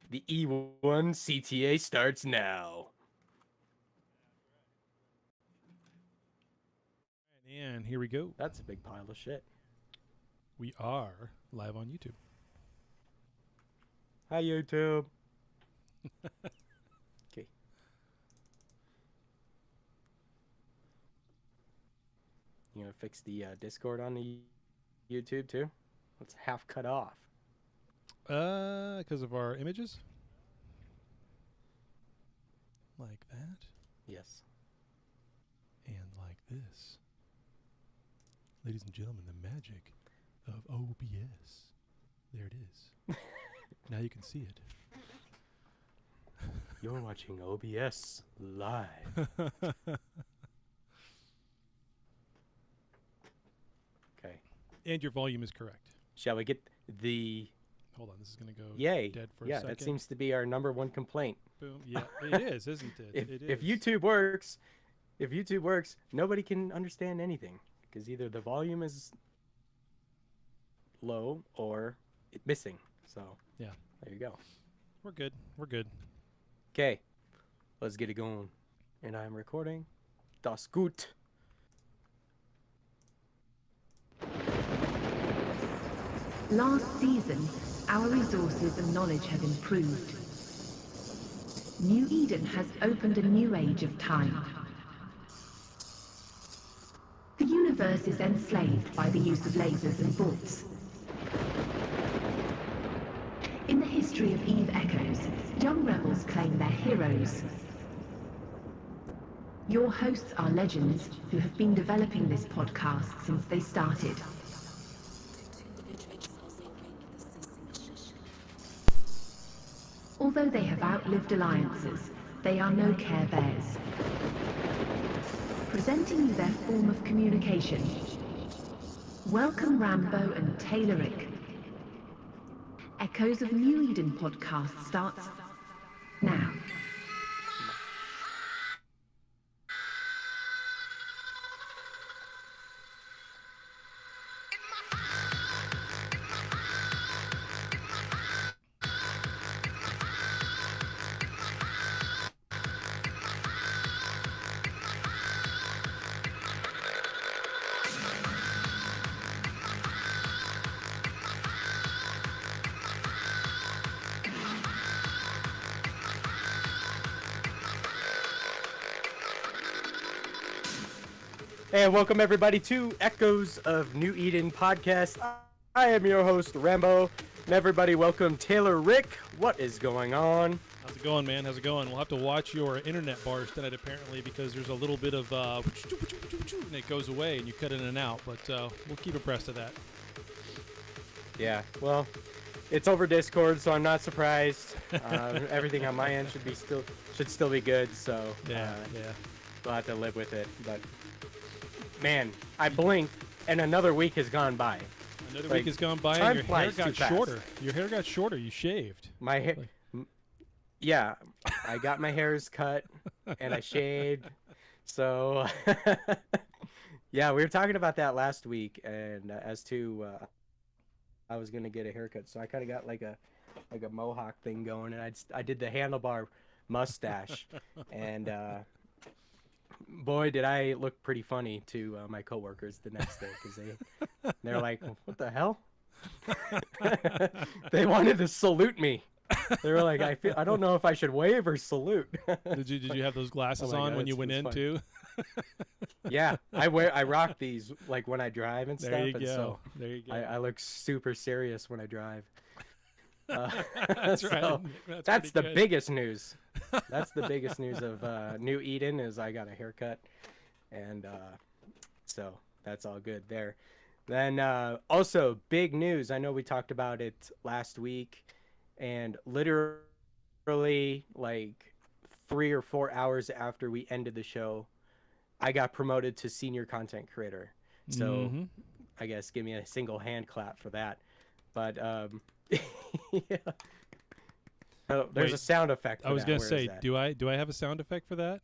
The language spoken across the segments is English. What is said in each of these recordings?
The E1 CTA starts now. And here we go. That's a big pile of shit. We are live on YouTube. Hi, YouTube. Okay. You gonna fix the Discord on the YouTube too? It's half cut off. Because of our images? Like that. Yes. And like this. Ladies and gentlemen, the magic of OBS. There it is. Now you can see it. You're watching OBS live. Okay. And your volume is correct. Shall we get the... Hold on, this is going to go Yay. dead for a Yeah, second. that seems to be our #1 complaint. Boom. Yeah, it is, isn't it? If YouTube works, nobody can understand anything because either the volume is low or it's missing. So yeah, there you go. We're good. We're good. Okay, let's get it going. And I'm recording. Das gut. Last season, our resources and knowledge have improved. New Eden has opened a new age of time. The universe is enslaved by the use of lasers and bolts. In the history of Eve Echoes, young rebels claim they're heroes. Your hosts are legends who have been developing this podcast since they started. Although they have outlived alliances, they are no Care Bears. Presenting you their form of communication. Welcome Rambo and Tayloric. Echoes of New Eden podcast starts now. And welcome everybody to Echoes of New Eden podcast. I am your host Rambo. And everybody welcome Tayloric. What is going on? How's it going, man? How's it going? We'll have to watch your internet bars tonight, apparently, because there's a little bit of and it goes away and you cut in and out. But we'll keep abreast of that. Yeah, well, it's over Discord, so I'm not surprised. Everything on my end should still be good. So Yeah. we'll have to live with it. But man, I blinked and another week has gone by. Another week has gone by and your hair got shorter. Your hair got shorter. You shaved. My hair. Yeah, I got my hairs cut and I shaved. So, yeah, we were talking about that last week, and as to I was gonna get a haircut, so I kind of got like a mohawk thing going, and I did the handlebar mustache, and boy, did I look pretty funny to my coworkers the next day because they're like, "What the hell?" They wanted to salute me. They were like, I don't know if I should wave or salute. Did you have those glasses on when you went in too? Yeah, I rock these like when I drive and stuff. There you go. So there you go. I look super serious when I drive. That's right. So that's the good. biggest news. That's the biggest news of New Eden is I got a haircut, and so that's all good there. Then also big news. I know we talked about it last week, and literally like 3 or 4 hours after we ended the show, I got promoted to senior content creator. So I guess give me a single hand clap for that. But yeah. Oh, there's a sound effect for I was that. gonna Where say, is that? do I have a sound effect for that?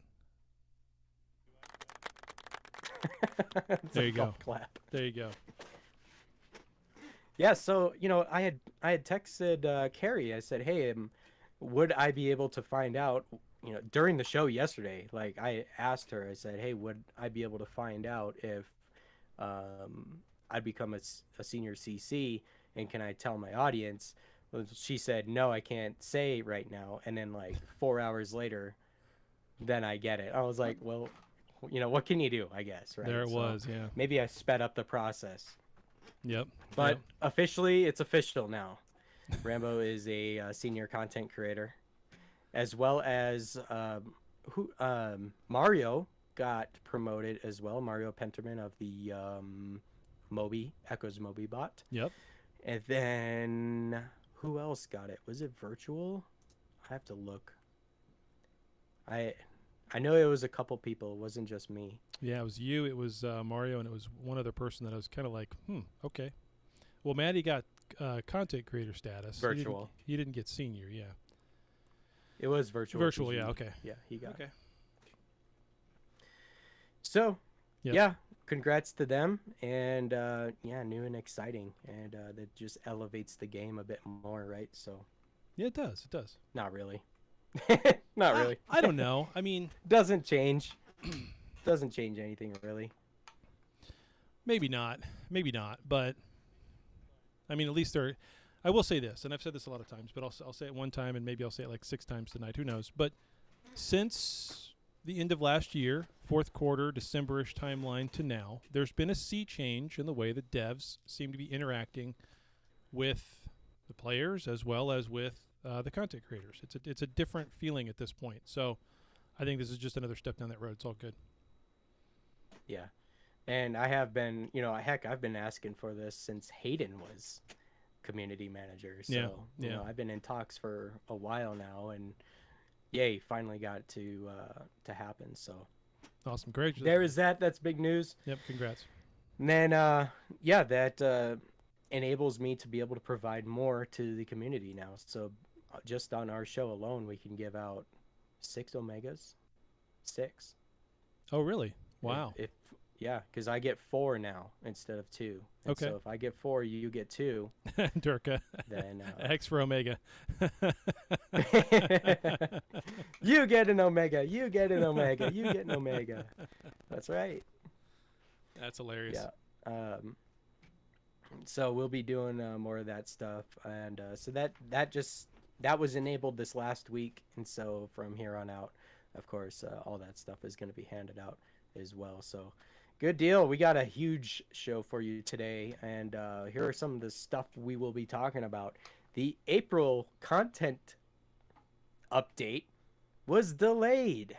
It's There a you go. golf clap. There you go. Yeah, so I had texted Carrie. I said, "Hey, would I be able to find out, during the show yesterday? Like, I asked her, I said, hey, would I be able to find out if I'd become a senior CC, and can I tell my audience? Well, she said, no, I can't say right now. And then like 4 hours later, then I get it. I was like, well, what can you do, I guess, right? There it So was, yeah. maybe I sped up the process. Yep. But yep. officially, it's official now. Rambo is a senior content creator, as well as Mario got promoted as well. Mario Penterman of the Echoes Moby bot. Yep. And then who else got it? Was it virtual? I have to look. I know it was a couple people. It wasn't just me. Yeah, it was you. It was Mario, and it was one other person that I was kind of like, okay. Well, Maddie got content creator status. Virtual. He didn't get senior, yeah. It was virtual. Virtual, yeah, okay. Yeah, he got Okay. it. So, Yep. yeah, congrats to them. And, new and exciting. And that just elevates the game a bit more, right? So, Yeah, it does. It does. not really. Not really. I don't know. I mean, Doesn't change. Doesn't change anything, really. maybe not. Maybe not. But, I mean, at least they're... I will say this, and I've said this a lot of times, but I'll say it one time, and maybe I'll say it like 6 times tonight. Who knows? But since the end of last year, fourth quarter, December-ish timeline to now, there's been a sea change in the way that devs seem to be interacting with the players as well as with the content creators. It's a different feeling at this point. So I think this is just another step down that road. It's all good. Yeah. And I have been, heck, I've been asking for this since Hayden was community manager. So, yeah. I've been in talks for a while now, and yay, finally got to happen. So Awesome. Great. there is that. That's big news. Yep. Congrats. And then, that enables me to be able to provide more to the community now. So just on our show alone, we can give out 6 Omegas. 6. Oh, really? Wow. Yeah, because I get 4 now instead of 2. And Okay. So if I get 4, you get 2. Durka. Then X for Omega. you get an Omega. You get an Omega. You get an Omega. That's right. That's hilarious. Yeah. So we'll be doing more of that stuff, and so that was enabled this last week, and so from here on out, of course, all that stuff is going to be handed out as well. So good deal. We got a huge show for you today, and here are some of the stuff we will be talking about. The April content update was delayed.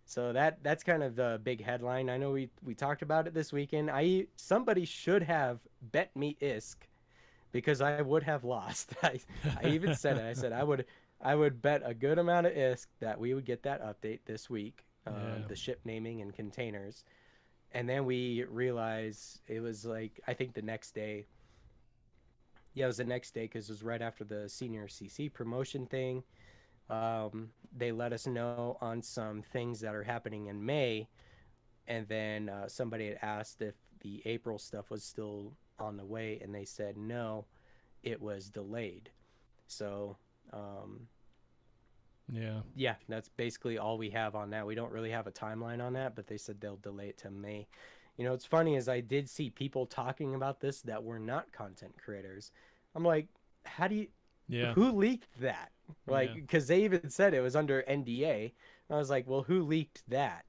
So that's kind of the big headline. I know we talked about it this weekend. Somebody should have bet me ISK, because I would have lost. I even said it. I said I would bet a good amount of ISK that we would get that update this week, the ship naming and containers. And then we realized it was like, I think the next day. Yeah, it was the next day, because it was right after the senior CC promotion thing. They let us know on some things that are happening in May, and then somebody had asked if the April stuff was still on the way, and they said no, it was delayed. So yeah, that's basically all we have on that. We don't really have a timeline on that, but they said they'll delay it to May. It's funny, is I did see people talking about this that were not content creators. I'm like, how do you who leaked that? Like, because they even said it was under NDA. I was like, well, who leaked that?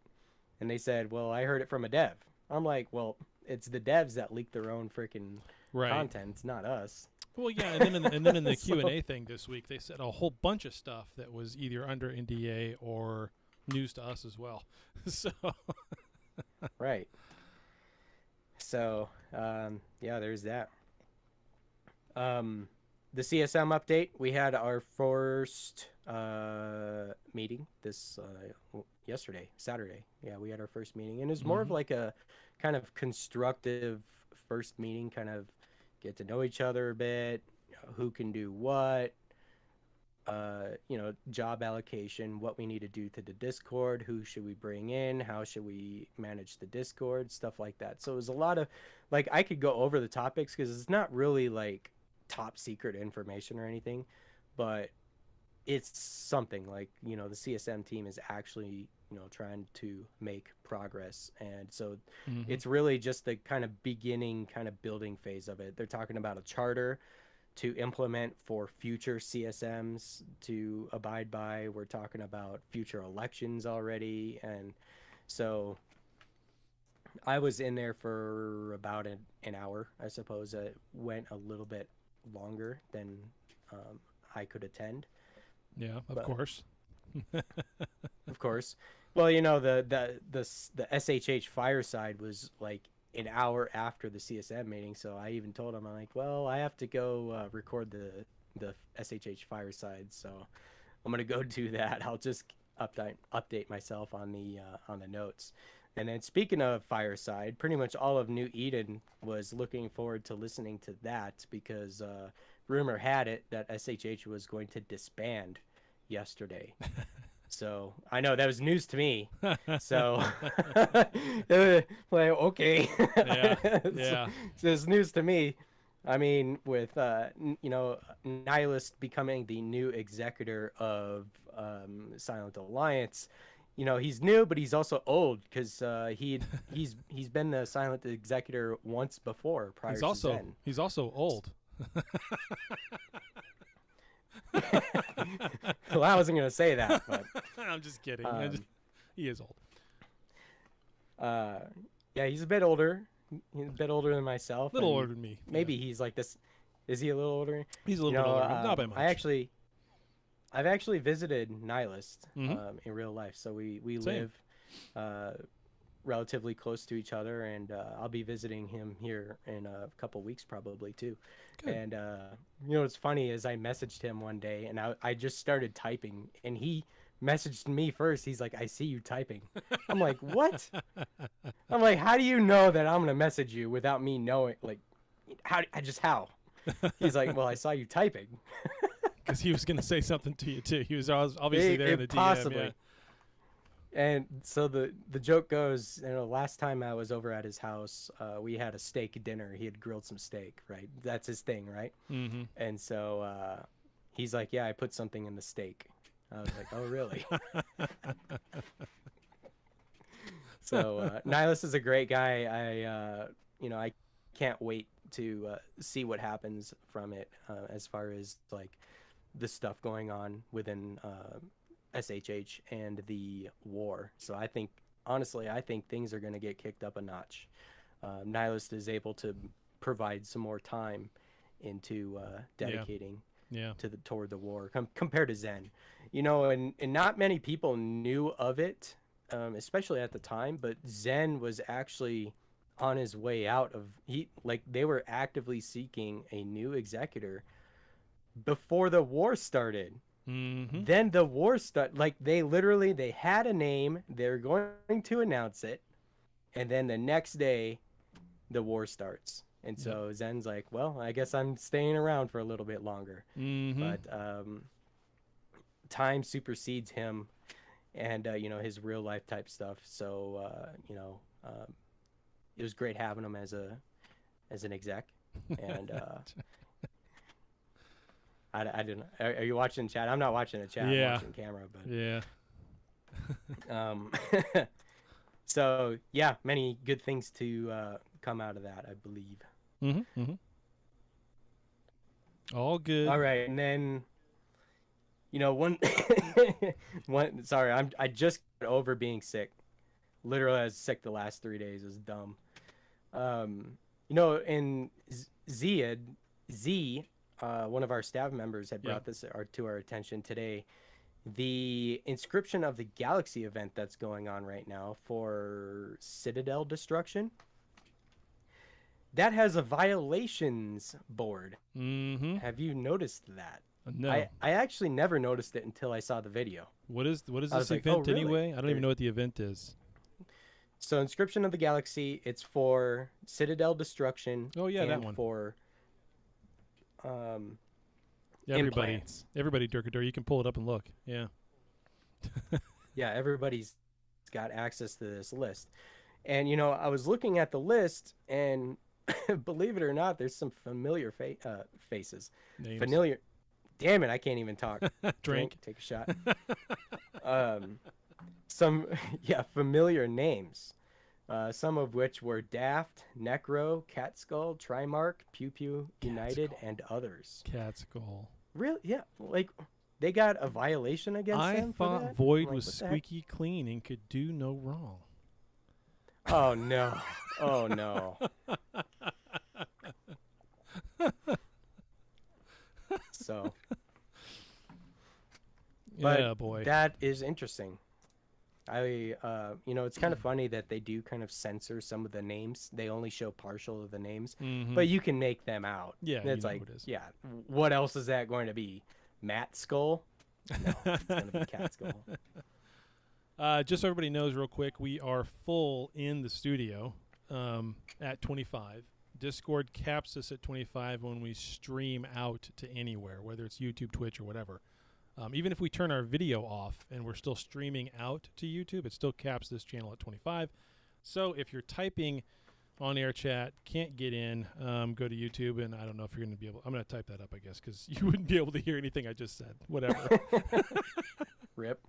And they said, well, I heard it from a dev. I'm like, well, it's the devs that leak their own freaking content. It's not us. Well, yeah, and then in the Q&A thing this week, they said a whole bunch of stuff that was either under NDA or news to us as well. So right. So, there's that. The CSM update, we had our first meeting yesterday, Saturday. Yeah, we had our first meeting, and it was more of like a kind of constructive first meeting, kind of get to know each other a bit, who can do what, job allocation, what we need to do to the Discord, who should we bring in, how should we manage the Discord, stuff like that. So it was a lot of, like, I could go over the topics because it's not really like top secret information or anything, but it's something like, you know, the CSM team is actually, you know, trying to make progress. And so Mm-hmm. it's really just the kind of beginning kind of building phase of it. They're talking about a charter to implement for future CSMs to abide by. We're talking about future elections already. And so I was in there for about an hour, I suppose. It went a little bit longer than I could attend, Yeah, of but course. of course. Well, you know, the SHH fireside was like an hour after the CSM meeting, so I even told him, I'm like, well, I have to go record the SHH fireside, so I'm gonna go do that. I'll just update myself on the notes. And then speaking of fireside, pretty much all of New Eden was looking forward to listening to that because rumor had it that SHH was going to disband yesterday. So I know that was news to me. So like, okay, Yeah, so, yeah. so it's news to me. I mean, with you know, Nihilist becoming the new executor of Silent Alliance, you know, he's new, but he's also old because he's been the Silent executor once before prior He's to also Zen. he's also old. Well, I wasn't gonna say that, but I'm just kidding. um, He is old. uh, yeah, he's a bit older. He's a bit older than myself. A little and older than me. Maybe he's like this. Is he a little older? He's a You little bit know, older, but not by much. I've actually visited Nihilist Mhm. in real life. So we Same. live relatively close to each other, and I'll be visiting him here in a couple weeks probably too. Good. And you know what's funny is I messaged him one day, and I just started typing, and he messaged me first. He's like, "I see you typing." I'm like, "What?" I'm like, "How do you know that I'm gonna message you without me knowing? Like, how?" He's like, "Well, I saw you typing." Because he was going to say something to you too. He was obviously there in the DM. Possibly. Yeah. And so the joke goes, you know, last time I was over at his house, we had a steak dinner. He had grilled some steak, right? That's his thing, right? Mm-hmm. And so he's like, "Yeah, I put something in the steak." I was like, "Oh, really?" So Nihilus is a great guy. You know, I can't wait to see what happens from it as far as like the stuff going on within SHH and the war. So I think, honestly, I think things are going to get kicked up a notch. Nihilist is able to provide some more time into dedicating Yeah. toward the war compared to Zen. You know, and not many people knew of it, especially at the time, but Zen was actually on his way out of they were actively seeking a new executor before the war started. Mm-hmm. Then the war started. Like they had a name, they're going to announce it, and then the next day the war starts. And so Zen's like, "Well, I guess I'm staying around for a little bit longer." Mm-hmm. But time supersedes him, and you know, his real life type stuff. So you know, it was great having him as an exec, and I didn't. Are you watching chat? I'm not watching the chat. Yeah. I'm watching camera, but Yeah. um, so yeah, many good things to come out of that, I believe. Mm-hmm. Mm-hmm. All good. All right, and then, you know, one, Sorry, I just got over being sick. Literally, I was sick the last 3 days. It was dumb. You know, in Z, one of our staff members had brought this to our attention today. The Inscription of the Galaxy event that's going on right now for Citadel Destruction, that has a violations board. Mm-hmm. Have you noticed that? No. I actually never noticed it until I saw the video. What is I this was like, event "Oh, really?" anyway? I don't even know what the event is. So Inscription of the Galaxy, it's for Citadel Destruction. Oh, yeah, that and one. For Yeah, implants. everybody, Durkadur, you can pull it up and look. Yeah. Yeah, everybody's got access to this list. And, you know, I was looking at the list, and believe it or not, there's some familiar faces. Names. Damn it, I can't even talk. Drink. Take a shot. Some familiar names. Some of which were Daft, Necro, Catskull, Trimark, Pew Pew United, Catskull. and others. Catskull. Really? Yeah. Like, they got a violation against I them for thought that? Void Like, was what the heck? squeaky clean and could do no wrong. Oh, no. Oh, no. So, but Yeah, boy. that is interesting. It's kind of funny that they do kind of censor some of the names. They only show partial of the names, Mhm. but you can make them out. Yeah, And you it's know like, who it is. yeah, what else is that going to be? Matt Skull? No, it's going to be Cat Skull. Just so everybody knows real quick, we are full in the studio at 25. Discord caps us at 25 when we stream out to anywhere, whether it's YouTube, Twitch, or whatever. Even if we turn our video off and we're still streaming out to YouTube, it still caps this channel at 25. So if you're typing on air chat, can't get in, go to YouTube, and I don't know if you're going to be able. I'm going to type that up, I guess, because you wouldn't be able to hear anything I just said. Whatever. Rip.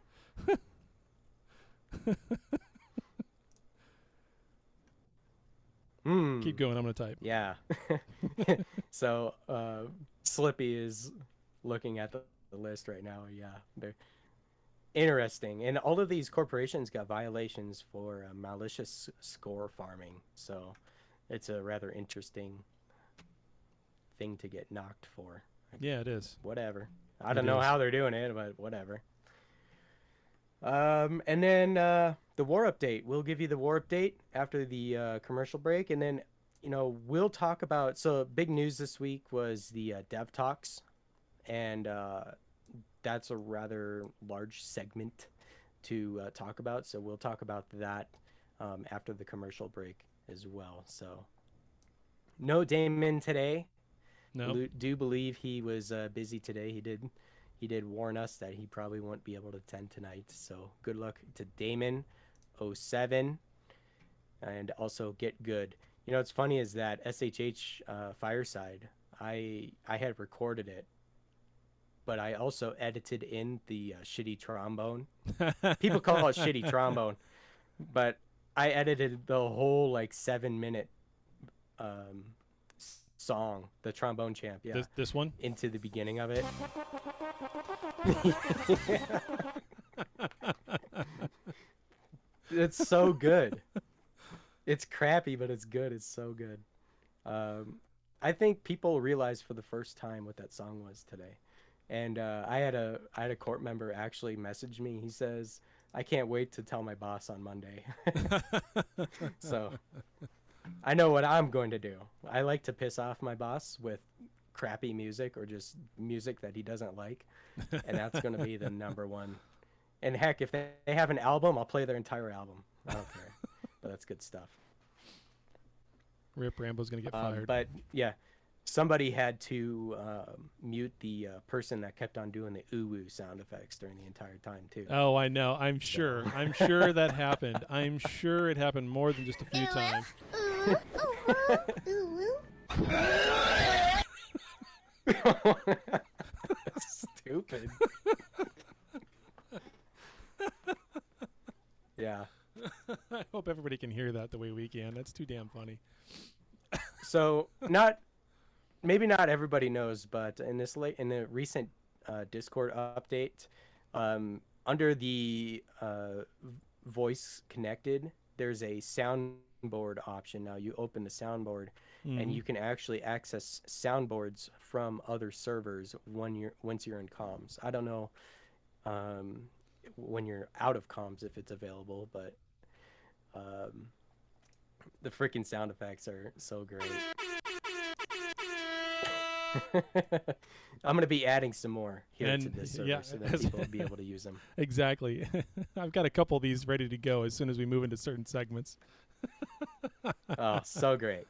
Keep going. I'm going to type. Yeah. So Slippy is looking at the list right now. Yeah, they're interesting, and all of these corporations got violations for malicious score farming. So it's a rather interesting thing to get knocked for. Yeah, it is. Whatever. I It don't know is. how they're doing it, but whatever. And then the war update. We'll give you the war update after the commercial break, and then we'll talk about. So big news this week was the Dev Talks, and that's a rather large segment to talk about. So we'll talk about that after the commercial break as well. So no Damon today. No. Do believe he was busy today. He did warn us that he probably won't be able to attend tonight. So good luck to Damon 07, and also get good. What's funny is that SHH Fireside, I had recorded it, but I also edited in the shitty trombone. People call it shitty trombone, but I edited the whole 7-minute song, the trombone champ, yeah, This one? into the beginning of it. It's so good. It's crappy, but it's good. It's so good. I think people realized for the first time what that song was today. And I had a court member actually message me. He says, "I can't wait to tell my boss on Monday." So I know what I'm going to do. I like to piss off my boss with crappy music or just music that he doesn't like. And that's going to be the number one. And heck, if they have an album, I'll play their entire album. I don't care. But that's good stuff. Rip Rambo's going to get fired. But yeah, somebody had to mute the person that kept on doing the ooh-woo sound effects during the entire time, too. Oh, I know. I'm sure. I'm sure that happened. I'm sure it happened more than just a few times. Stupid. Yeah. I hope everybody can hear that the way we can. That's too damn funny. So maybe not everybody knows, but in the recent Discord update, under the voice connected, there's a soundboard option. Now you open the soundboard, and you can actually access soundboards from other servers once you're in comms. I don't know when you're out of comms if it's available, but the freaking sound effects are so great. I'm going to be adding some more here to this server so that people will be able to use them. Exactly. I've got a couple of these ready to go as soon as we move into certain segments. Oh, so great.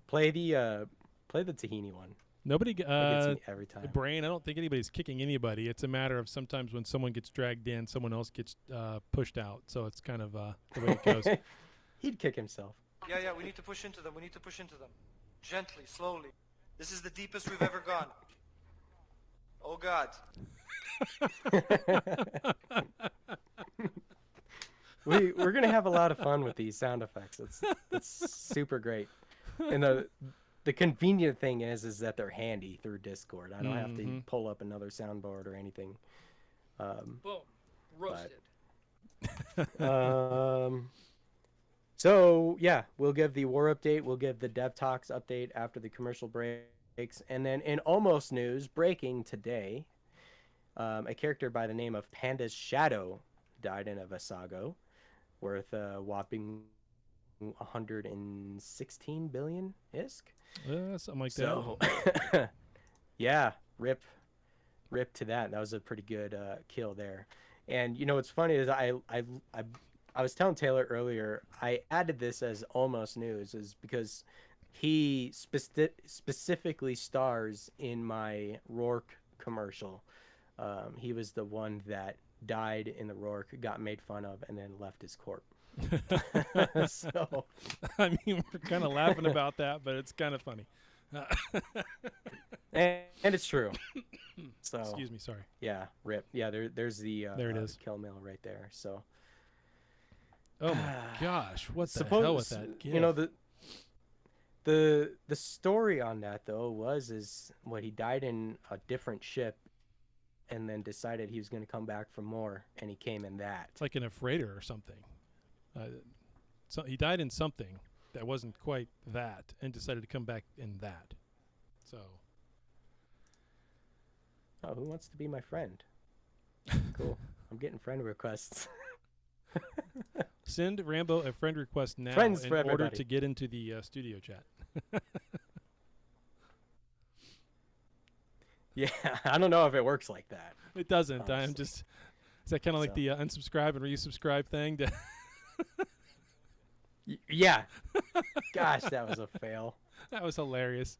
Play the Tahini one. Nobody, It gets me every time. Brain, I don't think anybody's kicking anybody. It's a matter of sometimes when someone gets dragged in, someone else gets pushed out. So it's kind of the way it goes. He'd kick himself. Yeah, we need to push into them. Gently, slowly. This is the deepest we've ever gone. Oh God. We're gonna have a lot of fun with these sound effects. It's super great. And the convenient thing is that they're handy through Discord. I don't have to pull up another soundboard or anything. Boom. Roasted. So yeah, we'll give the war update. We'll give the Dev Talks update after the commercial breaks, and then in almost news, breaking today, a character by the name of Panda's Shadow died in a Visago, worth a whopping 116 billion ISK. Something like So, that. yeah, rip to that. That was a pretty good kill there. And you know what's funny is I was telling Taylor earlier, I added this as almost news is because he specifically stars in my Rourke commercial. He was the one that died in the Rourke, got made fun of, and then left his corpse. So, I mean, we're kind of laughing about that, but it's kind of funny. and it's true. So, Excuse me, sorry. yeah, rip. Yeah, there's the There it is. kill mail right there. So, Oh my gosh, what the hell with that gif? You know the story on that though is what he died in a different ship, and then decided he was going to come back for more, and he came in that. It's like in a freighter or something. So he died in something that wasn't quite that, and decided to come back in that. So Oh, who wants to be my friend? Cool. I'm getting friend requests. send Rambo a friend request now Friends in for order everybody. to get into the studio chat. Yeah, I don't know if it works like that. It doesn't. I'm Honestly. just. Is that kind of like So. the unsubscribe and resubscribe thing? Yeah. Gosh, that was a fail. That was hilarious.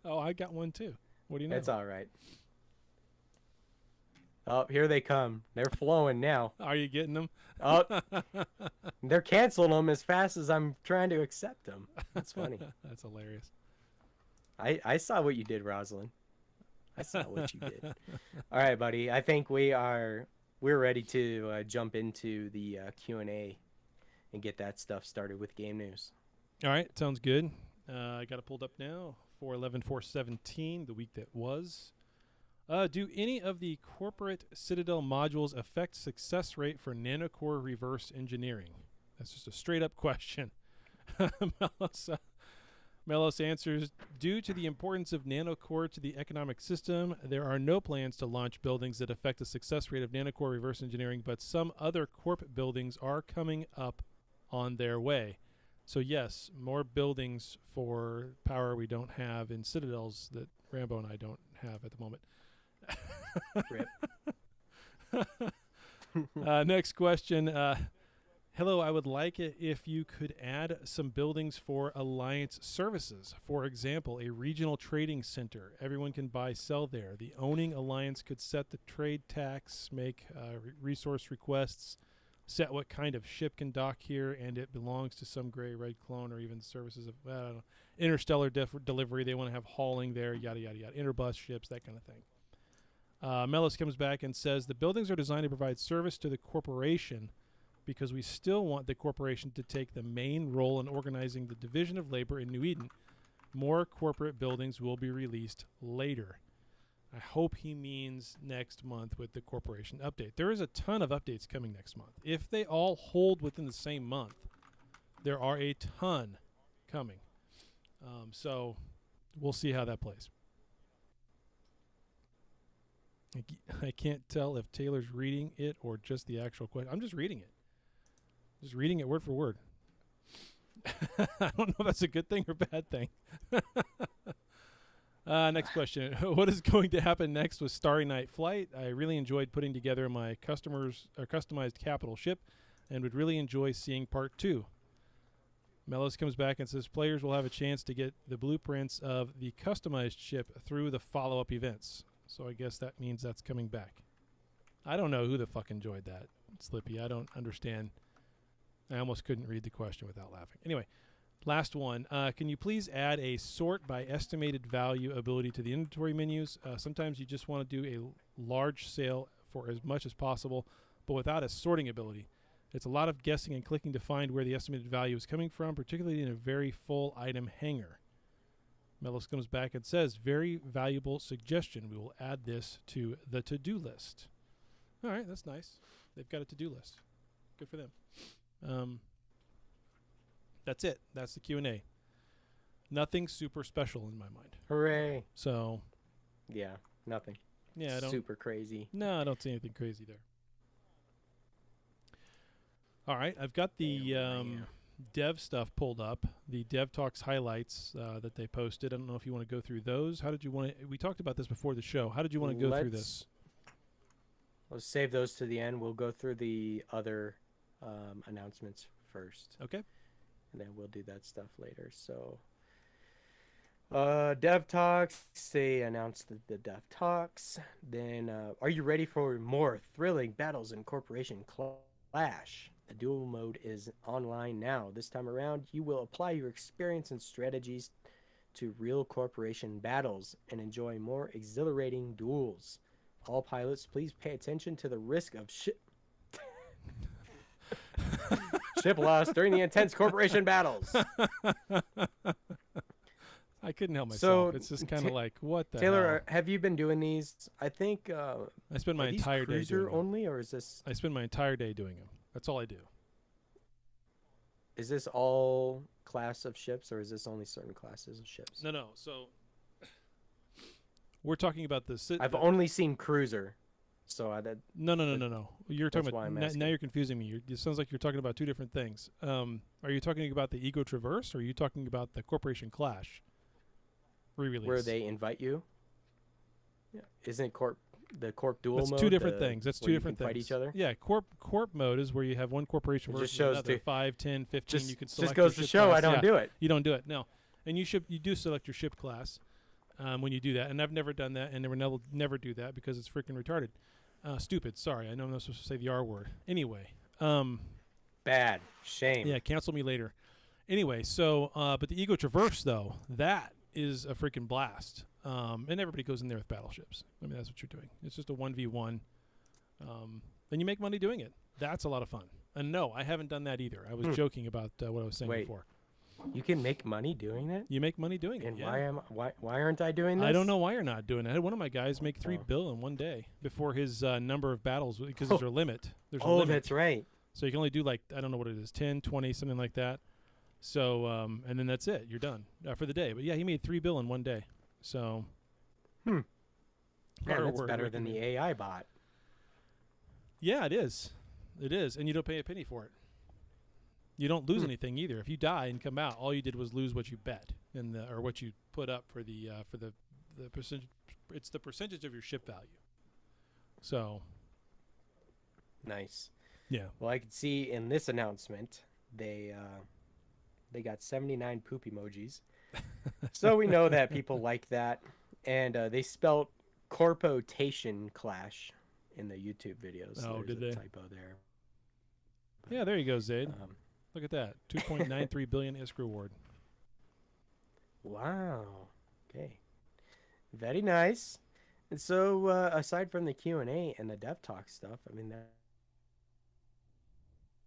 Oh, I got one too. What do you know? It's all right. Oh, here they come. They're flowing now. Are you getting them? Oh, they're canceling them as fast as I'm trying to accept them. That's funny. That's hilarious. I saw what you did, Rosalind. I saw what you did. All right, buddy. I think we're ready to jump into the Q&A and get that stuff started with game news. All right, sounds good. I got it pulled up now. 4.11.4.17, the week that was. Do any of the corporate Citadel modules affect success rate for nanocore reverse engineering? That's just a straight up question. Melos answers, due to the importance of nanocore to the economic system, there are no plans to launch buildings that affect the success rate of nanocore reverse engineering, but some other corp buildings are coming up on their way. So yes, more buildings for power we don't have in Citadels that Rambo and I don't have at the moment. Rip. Next question. Hello, I would like it if you could add some buildings for Alliance services. For example, a regional trading center. Everyone can buy, sell there. The owning Alliance could set the trade tax, make resource requests, set what kind of ship can dock here, and it belongs to some gray red clone or even services of interstellar delivery. They want to have hauling there, yada, yada, yada. Interbus ships, that kind of thing. Melis comes back and says the buildings are designed to provide service to the corporation because we still want the corporation to take the main role in organizing the division of labor in New Eden. More corporate buildings will be released later. I hope he means next month with the corporation update. There is a ton of updates coming next month. If they all hold within the same month, there are a ton coming. So we'll see how that plays. I can't tell if Taylor's reading it or just the actual question. I'm just reading it. Just reading it word for word. I don't know if that's a good thing or bad thing. Next question. What is going to happen next with Starry Night Flight? I really enjoyed putting together my customized capital ship and would really enjoy seeing part 2. Melos comes back and says players will have a chance to get the blueprints of the customized ship through the follow-up events. So I guess that means that's coming back. I don't know who the fuck enjoyed that, Slippy. I don't understand. I almost couldn't read the question without laughing. Anyway, Last one. Can you please add a sort by estimated value ability to the inventory menus? Sometimes you just want to do a large sale for as much as possible, but without a sorting ability. It's a lot of guessing and clicking to find where the estimated value is coming from, particularly in a very full item hanger. Melos comes back and says, very valuable suggestion. We will add this to the to-do list. All right, that's nice. They've got a to-do list. Good for them. That's it. That's the Q&A. Nothing super special in my mind. Hooray. So, Yeah, nothing. yeah, I don't. Super crazy. No, I don't see anything crazy there. All right, I've got the dev stuff pulled up. The Dev Talks highlights that they posted. I don't know if you want to go through those. How did you want to? We talked about this before the show. How did you want to go through this? Let's save those to the end. We'll go through the other announcements first. Okay. And then we'll do that stuff later. So, Dev Talks, they announced the Dev Talks. Then, are you ready for more thrilling battles in Corporation Clash? The duel mode is online now. This time around, you will apply your experience and strategies to real corporation battles and enjoy more exhilarating duels. All pilots, please pay attention to the risk of ship loss during the intense corporation battles. I couldn't help myself. So, It's just kind of like, what the Taylor, hell? have you been doing these? I think I spend my are these entire day cruiser doing them. only, or is this My entire day doing them. That's all I do. all class of ships, or is this only certain classes of ships? No. So we're talking about the. I've only seen cruiser, so No. You're talking That's why about I'm now asking. you're confusing me. It sounds like you're talking about two different things. Are you talking about the Ego Traverse, or are you talking about the Corporation Clash re-release? where they invite you. Yeah. Isn't the corp duel That's mode? two different things. That's two where you different can things. fight each other. Yeah, corp mode is where you have one corporation It versus just shows another. to- 5, 10, 15. You can select Just goes your to ship show class. I don't Yeah, do it. You don't do it. No, and you do select your ship class when you do that. And I've never done that, and never do that because it's freaking retarded. Stupid. Sorry, I know I'm not supposed to say the R word. Anyway, Bad. Shame. yeah, cancel me later. Anyway, so but the Ego Traverse though, that is a freaking blast. And everybody goes in there with battleships. I mean, that's what you're doing. It's just a 1v1. And you make money doing it. That's a lot of fun. And no, I haven't done that either. I was joking about what I was saying Wait. before. You can make money doing that. You make money doing And it. Yeah. why aren't I doing this? I don't know why you're not doing it. I had one of my guys make $3 Oh. bill in one day before his number of battles because there's a limit. There's a Oh, limit. that's right. So you can only do like, I don't know what it is, 10, 20, something like that. So, and then that's it. You're done for the day. But yeah, he made $3 bill in one day. So. Man, Or that's we're better than the recommending. AI bot. Yeah, it is. It is. And you don't pay a penny for it. You don't lose anything either. If you die and come out, all you did was lose what you bet or what you put up for the percentage. It's the percentage of your ship value. So, Nice. yeah. Well, I could see in this announcement they got 79 poop emojis, so we know that people like that, and they spelt corpotation clash in the YouTube videos. Oh, There's did a they? typo there. Yeah, there you go, Zaid. Um, Look at that. 2.93 billion ISK reward. Wow. Okay. Very nice. And so, aside from the Q&A and the Dev Talk stuff, I mean,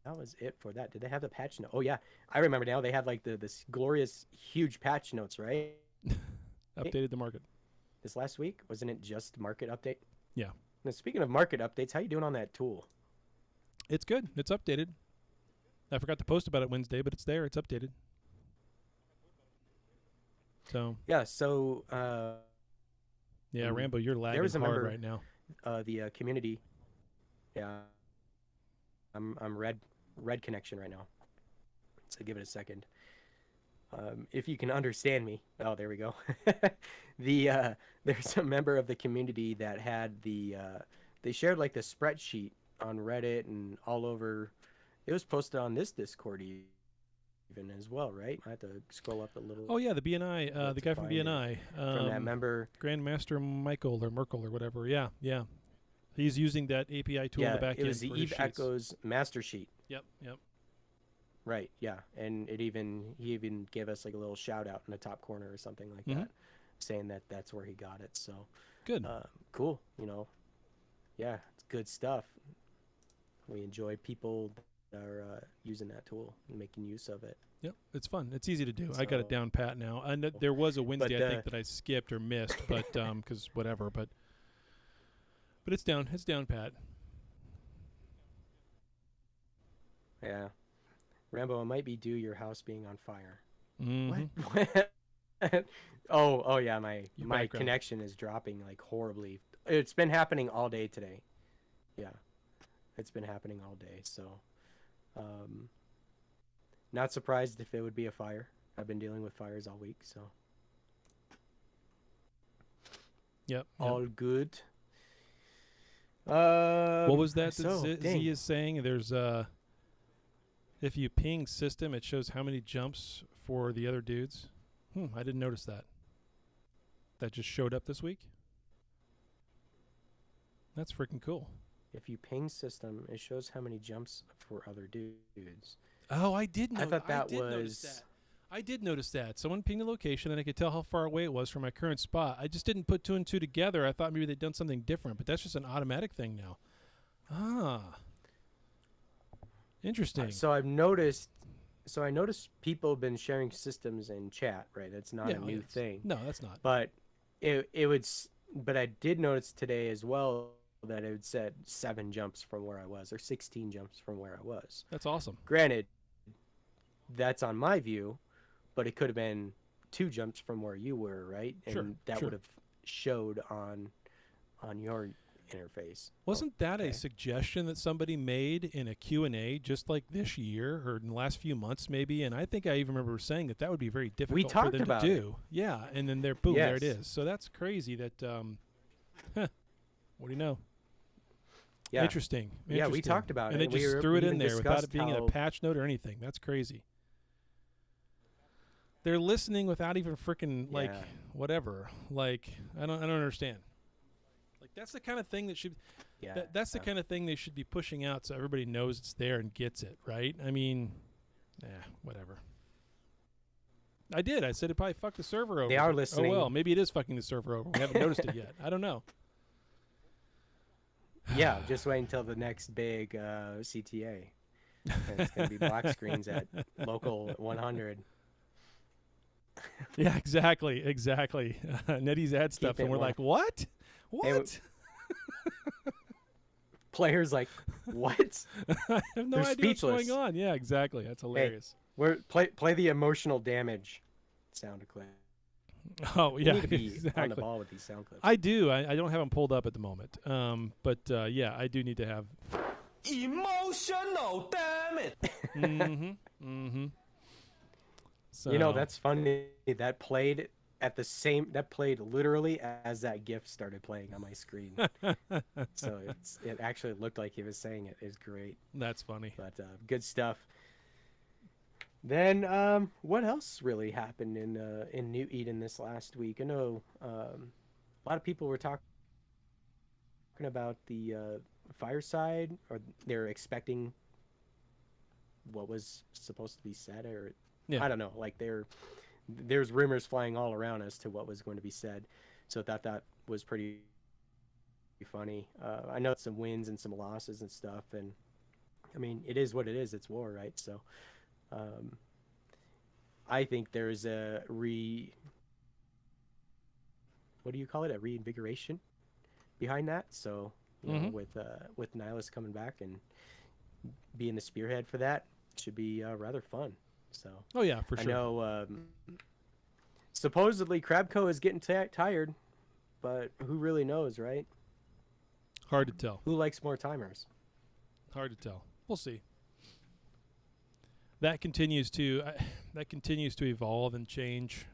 that was it for that. Did they have the patch note? Oh, yeah. I remember now. They had, like, this glorious, huge patch notes, right? Updated the market. This last week? Wasn't it just market update? Yeah. Now, speaking of market updates, how you doing on that tool? It's good. It's updated. I forgot to post about it Wednesday, but it's there. It's updated. So, Yeah, so yeah, Rambo, you're lagging was a hard member- right now. the community, yeah, I'm red connection right now. So give it a second. If you can understand me. Oh, there we go. There's a member of the community that had they shared like the spreadsheet on Reddit and all over. It was posted on this Discord even as well, right? I have to scroll up a little. Oh yeah, the BNI, Let's the guy from find it. BNI, From that member. Grandmaster Michael or Merkel or whatever. Yeah, yeah. He's using that API tool in Yeah, the back it was end the for his Eve sheets. Echoes master sheet. Yep. Right. Yeah. And he even gave us like a little shout out in the top corner or something like Mhm. that, saying that that's where he got it. So, Good. cool. Yeah, it's good stuff. We enjoy people that are using that tool and making use of it. Yep, it's fun. It's easy to do. I got it So- down pat now. And there was a Wednesday I think the- that I skipped or missed, but because whatever. But it's down. It's down pat. Yeah. Rambo, it might be due your house being on fire. Mhm. What? Oh yeah, my Your my background. connection is dropping like horribly. It's been happening all day today. Yeah. It's been happening all day, so not surprised if it would be a fire. I've been dealing with fires all week, so Yep. all good. What was that so, that dang. Z is saying? There's if you ping system, it shows how many jumps for the other dudes. I didn't notice that. That just showed up this week. That's freaking cool. If you ping system, it shows how many jumps for other dudes. Oh, I did know. I thought that did notice was that. I did notice that. Someone pinged the location, and I could tell how far away it was from my current spot. I just didn't put two and two together. I thought maybe they'd done something different, but that's just an automatic thing now. Ah. Interesting. So I noticed people have been sharing systems in chat, right? It's not a new yes. thing. No, that's not. But but I did notice today as well that it said 7 jumps from where I was, or 16 jumps from where I was. That's awesome. Granted, that's on my view, but it could have been 2 jumps from where you were, right? And Sure, that sure. would have showed on your interface. Wasn't that okay. a suggestion that somebody made in a Q&A just like this year or in the last few months maybe? And I think I even remember saying that would be very difficult for talked them about to do. Yeah, and then there it Yes. is. So that's crazy that what do you know? Yeah. Interesting. Yeah, we Interesting. talked about and it. they We just were- threw we it in even there without it discussed being in a how- patch note or anything. That's crazy. They're listening without even freaking like Yeah. whatever. Like I don't understand. Like that's the kind of thing that should Yeah. that's the kind of thing they should be pushing out so everybody knows it's there and gets it, right? I mean, whatever. I did. I said it probably fucked the server over. They are but- listening. Oh well, maybe it is fucking the server over. We haven't noticed it yet. I don't know. Yeah, just wait until the next big CTA. And it's going to be black screens at local 100. Yeah, exactly. Nettie's ad stuff, it and we're warm. like, what? Hey, What? Players like, what? I have no they're idea speechless. what's going on. Yeah, exactly. That's hilarious. Play the emotional damage sound clip. Oh You yeah, need to be on the exactly. ball with these sound clips. I do. I don't have them pulled up at the moment. But yeah, I do need to have. Emotional, damn it! Mm-hmm. So That's funny. That played literally as that GIF started playing on my screen. So it actually looked like he was saying it. It's great. that's funny. But good stuff. Then what else really happened in New Eden this last week? I know a lot of people were talking about the Fireside, or they're expecting what was supposed to be said, or Yeah. I don't know. Like there's rumors flying all around as to what was going to be said. So that was pretty funny. I know some wins and some losses and stuff, and I mean it is what it is. It's war, right? So. I think there's a what do you call it? A reinvigoration behind that. So, know, with Nihilus coming back and being the spearhead for that, should be rather fun. So, Oh yeah, for I sure. know supposedly Crabco is getting tired, but who really knows, right? Hard to tell. Who likes more timers? Hard to tell. We'll see. That continues to evolve and change.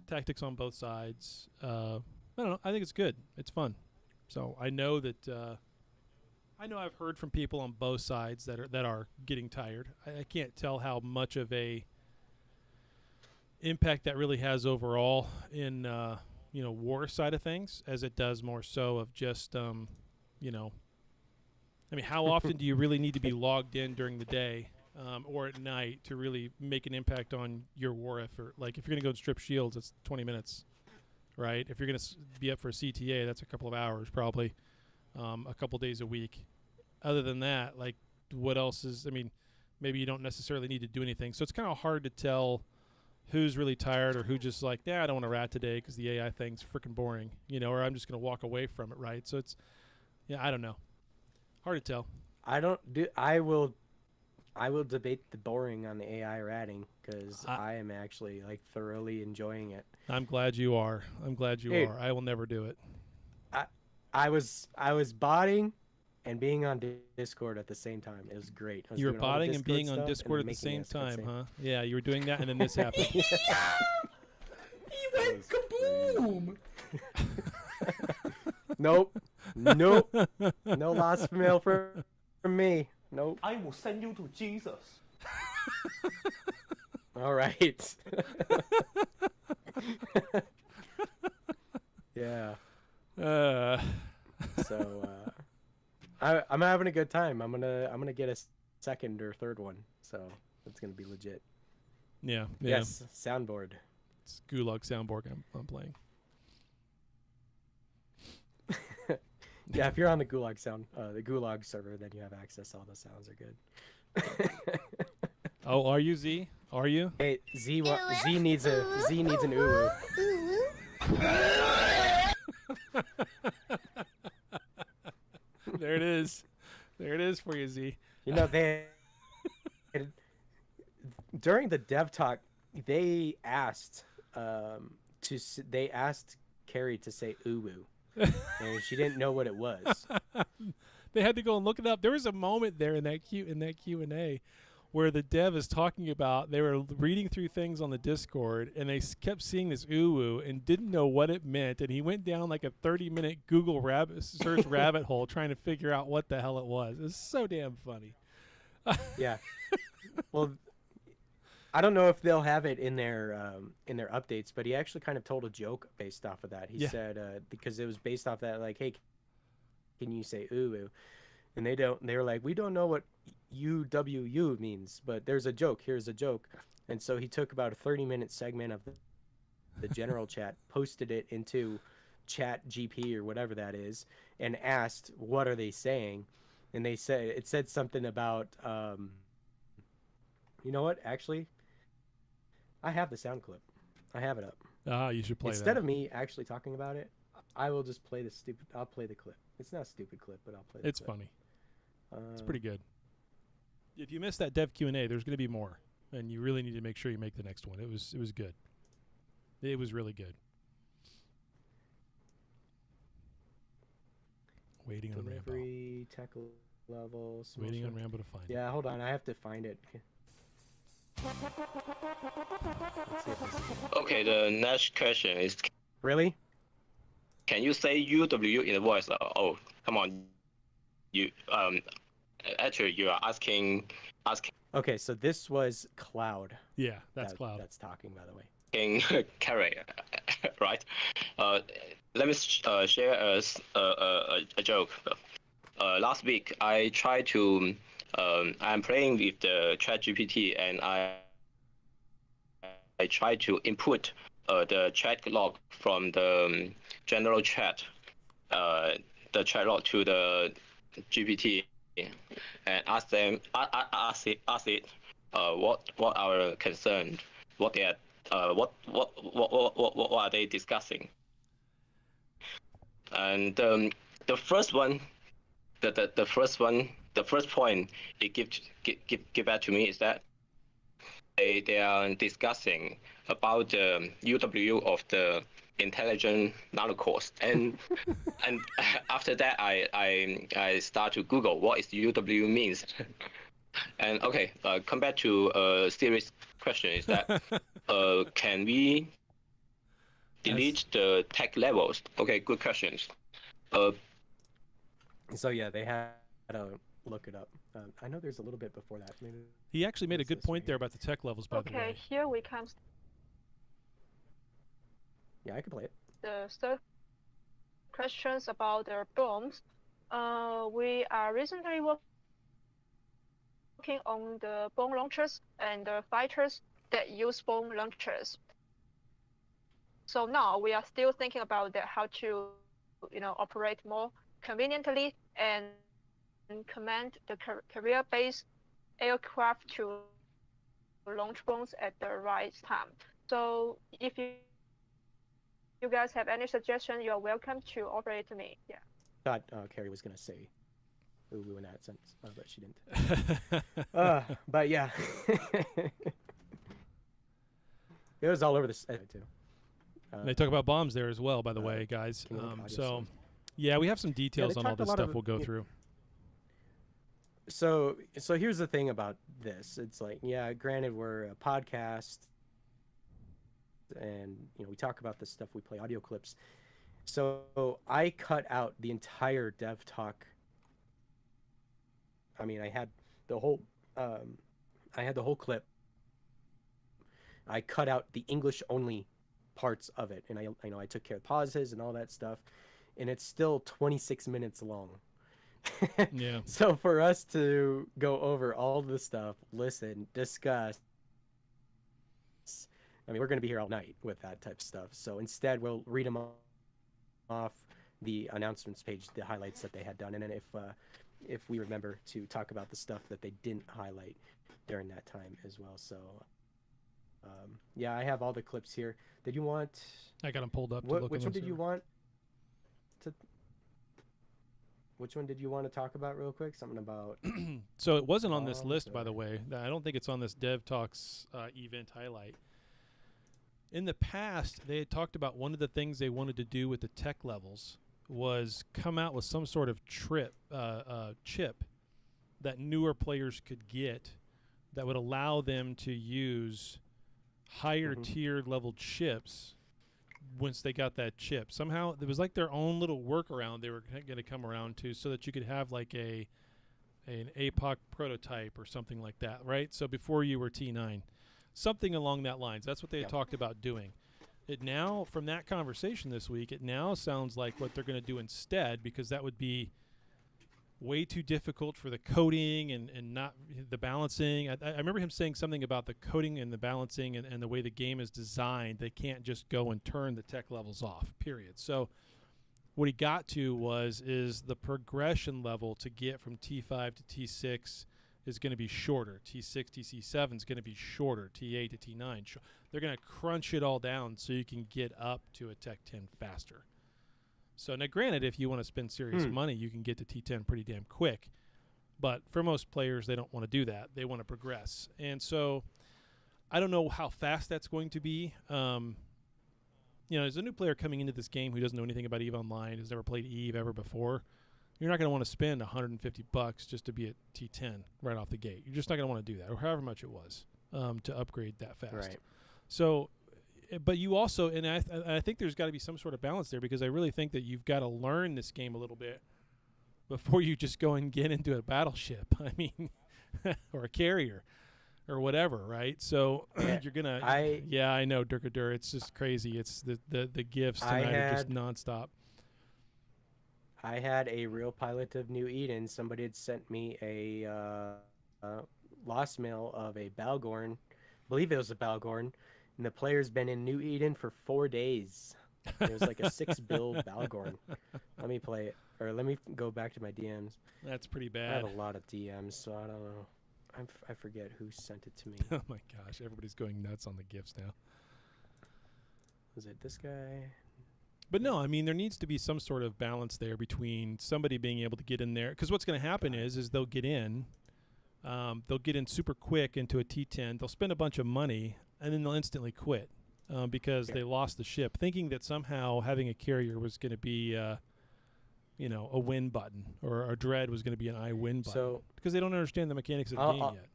Tactics on both sides. I don't know. I think it's good. It's fun. So I know that I've heard from people on both sides that are getting tired. I can't tell how much of a impact that really has overall in war side of things, as it does more so of just I mean, how often do you really need to be logged in during the day or at night to really make an impact on your war effort? Like, if you're going to go and strip shields, it's 20 minutes, right? If you're going to be up for a CTA, that's a couple of hours probably, a couple days a week. Other than that, like, what else is, I mean, maybe you don't necessarily need to do anything. So it's kind of hard to tell who's really tired or who just like, I don't want to rat today because the AI thing's freaking boring, you know, or I'm just going to walk away from it, right? So it's, I don't know. Hard to tell. I will debate the boring on the AI ratting because I am actually like thoroughly enjoying it. I'm glad you are. Dude, I will never do it. I was botting and being on Discord at the same time. It was great. You were botting and being on Discord at the same time, huh? Yeah, you were doing that, and then this happened. He went kaboom! Nope. No lost mail from me. Nope. I will send you to Jesus. All right. Yeah. So I'm having a good time. I'm gonna get a second or third one. So it's gonna be legit. Yeah. Yes. Soundboard. It's Gulag Soundboard I'm playing. Yeah, if you're on the Gulag server, then you have access to all the sounds are good. Oh, are you Z? Are you? Hey, Z needs an uwu. There it is. There it is for you, Z. You know, during the dev talk, they asked Carrie to say uwu. And she didn't know what it was. They had to go and look it up. There was a moment there in that Q&A where the dev is talking about they were reading through things on the Discord and they kept seeing this uwu and didn't know what it meant, and he went down like a 30-minute Google search rabbit hole trying to figure out what the hell it was. It was so damn funny. Yeah. Well, I don't know if they'll have it in their updates, but he actually kind of told a joke based off of that. He said because it was based off that, like, hey, can you say uwu? And they were like, we don't know what UWU means, but there's a joke. Here's a joke. And so he took about a 30-minute segment of the general chat, posted it into Chat GP or whatever that is, and asked, what are they saying? And it said something about, you know what? Actually, I have the sound clip. I have it up. You should play Instead that. of me actually talking about it, I will just play I'll play the clip. It's not a stupid clip, but I'll play the clip. It's funny. It's pretty good. If you missed that dev Q&A, there's going to be more, and you really need to make sure you make the next one. It was good. It was really good. Waiting on Rambo. Delivery, tech level. Waiting on Rambo to find it. Yeah, hold on. I have to find it. Let's see if this- Okay, the next question is, Really? can you say UW in the voice? Oh, come on. You actually you are asking Okay, so this was Cloud. Yeah, that's Cloud. That's talking, by the way. Carrie, right? Let me share a joke. Last week I tried to I'm playing with the ChatGPT and I tried to input the chat log from the general chat, the chat log to the GPT, and ask it what our concern, what they are, what are they discussing, and the first one, the first point it give back to me is that they are discussing about the UW of the intelligent nanocores, and after that I start to Google what is UW means, and okay, come back to a serious question is that can we delete the tech levels? Okay, good questions. So yeah, they had to look it up. I know there's a little bit before that. Maybe He actually made a What's good this point right there here? about the tech levels, by the Okay, way. here we come to yeah, I could play it. the third questions about the bombs. We are recently working on the bomb launchers and the fighters that use bomb launchers. So now we are still thinking about that, how to, operate more conveniently and command the carrier-based aircraft to launch bombs at the right time. So if you guys have any suggestion, you are welcome to offer it to me. Yeah. Thought Carrie was gonna say ooh in that sense, but she didn't. But yeah, it was all over the site too. They talk about bombs there as well, by the way, guys. can you look at audio So, sound? yeah, we have some details on all talked a this lot stuff of- we'll go yeah. through. So here's the thing about this. It's like, yeah, granted we're a podcast and we talk about this stuff, we play audio clips. So I cut out the entire dev talk. I mean, I had the whole clip. I cut out the English only parts of it, and I took care of pauses and all that stuff, and it's still 26 minutes long. Yeah. So for us to go over all the stuff, listen, discuss, I mean, we're going to be here all night with that type of stuff. So instead, we'll read them off the announcements page, the highlights that they had done, and then if we remember to talk about the stuff that they didn't highlight during that time as well. So yeah, I have all the clips here. Did you want? I got them pulled up. To look Which in one the did you server. want? Which one did you want to talk about real quick? Something about So it wasn't on this bombs list, by the or- way. I don't think it's on this Dev Talks event highlight. In the past, they had talked about one of the things they wanted to do with the tech levels was come out with some sort of chip that newer players could get that would allow them to use higher tier level chips once they got that chip. Somehow there was like their own little workaround they were going to come around to so that you could have like an APOC prototype or something like that, right? So before you were T9, something along that lines. That's what they had talked about doing. It now, from that conversation this week, it now sounds like what they're going to do instead, because that would be way too difficult for the coding and not the balancing. I remember him saying something about the coding and the balancing and the way the game is designed. They can't just go and turn the tech levels off, period. So what he got to is the progression level to get from T5 to T6 is going to be shorter. T6, TC7 is going to be shorter. T8 to T9. They're going to crunch it all down so you can get up to a Tech 10 faster. So now, granted, if you want to spend serious money, you can get to T10 pretty damn quick. But for most players, they don't want to do that. They want to progress. And so I don't know how fast that's going to be. As a new player coming into this game who doesn't know anything about EVE Online, has never played EVE ever before, you're not going to want to spend $150 just to be at T10 right off the gate. You're just not going to want to do that, or however much it was to upgrade that fast. Right. So, but you also, and I think there's got to be some sort of balance there, because I really think that you've got to learn this game a little bit before you just go and get into a battleship. I mean, or a carrier, or whatever, right? So you're gonna. I know, Durkadur. It's just crazy. It's the gifts tonight are just nonstop. I had a real pilot of New Eden. Somebody had sent me a lost mail of a Balgorn. I believe it was a Balgorn. And the player's been in New Eden for 4 days. It was like a 6-bill Balgorn. Let me play it. Or let me go back to my DMs. That's pretty I bad. have a lot of DMs, so I don't know. I forget who sent it to me. Oh my gosh, everybody's going nuts on the gifts now. Was it this guy? But no, I mean, there needs to be some sort of balance there between somebody being able to get in there. Because what's going to happen is they'll get in super quick into a T10. They'll spend a bunch of money, and then they'll instantly quit because they lost the ship, thinking that somehow having a carrier was going to be, a win button, or a dread was going to be an I win button. So because they don't understand the mechanics of the game yet.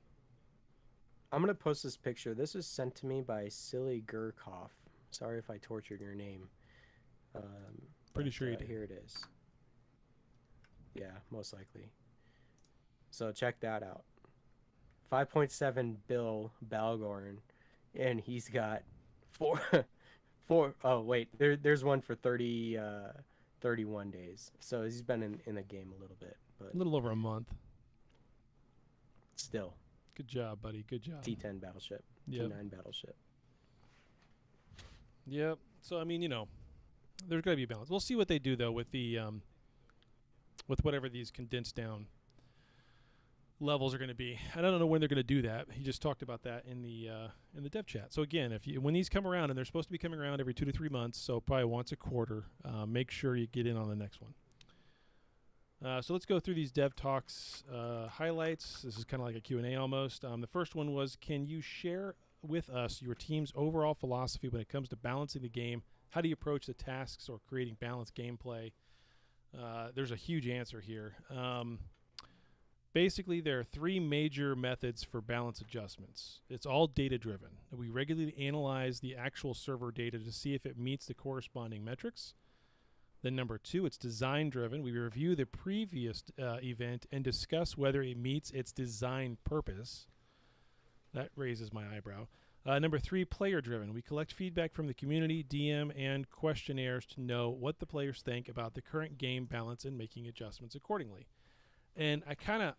I'm going to post this picture. This is sent to me by Silly Gurkov. Sorry if I tortured your name. Pretty sure you did. Here it is. Yeah, most likely. So check that out. 5.7 bill Balgorn, and he's got four. Oh wait, there's one for 30 31 days. So he's been in the game a little bit, but A little over a month. still Good job, buddy. Good job. T10 battleship, Yep. T9 battleship. Yep. So I mean, there's got to be a balance. We'll see what they do though with the with whatever these condensed down levels are going to be. I don't know when they're going to do that. He just talked about that in the dev chat. So again, when these come around, and they're supposed to be coming around every 2 to 3 months, so probably once a quarter, make sure you get in on the next one. So let's go through these dev talks highlights. This is kind of like a Q&A almost. The first one was, can you share with us your team's overall philosophy when it comes to balancing the game? How do you approach the tasks or creating balanced gameplay? There's a huge answer here. Basically, there are 3 major methods for balance adjustments. It's all data-driven. We regularly analyze the actual server data to see if it meets the corresponding metrics. Then number 2, it's design-driven. We review the previous event and discuss whether it meets its design purpose. That raises my eyebrow. Number 3, player-driven. We collect feedback from the community, DM, and questionnaires to know what the players think about the current game balance and making adjustments accordingly. And I kind of,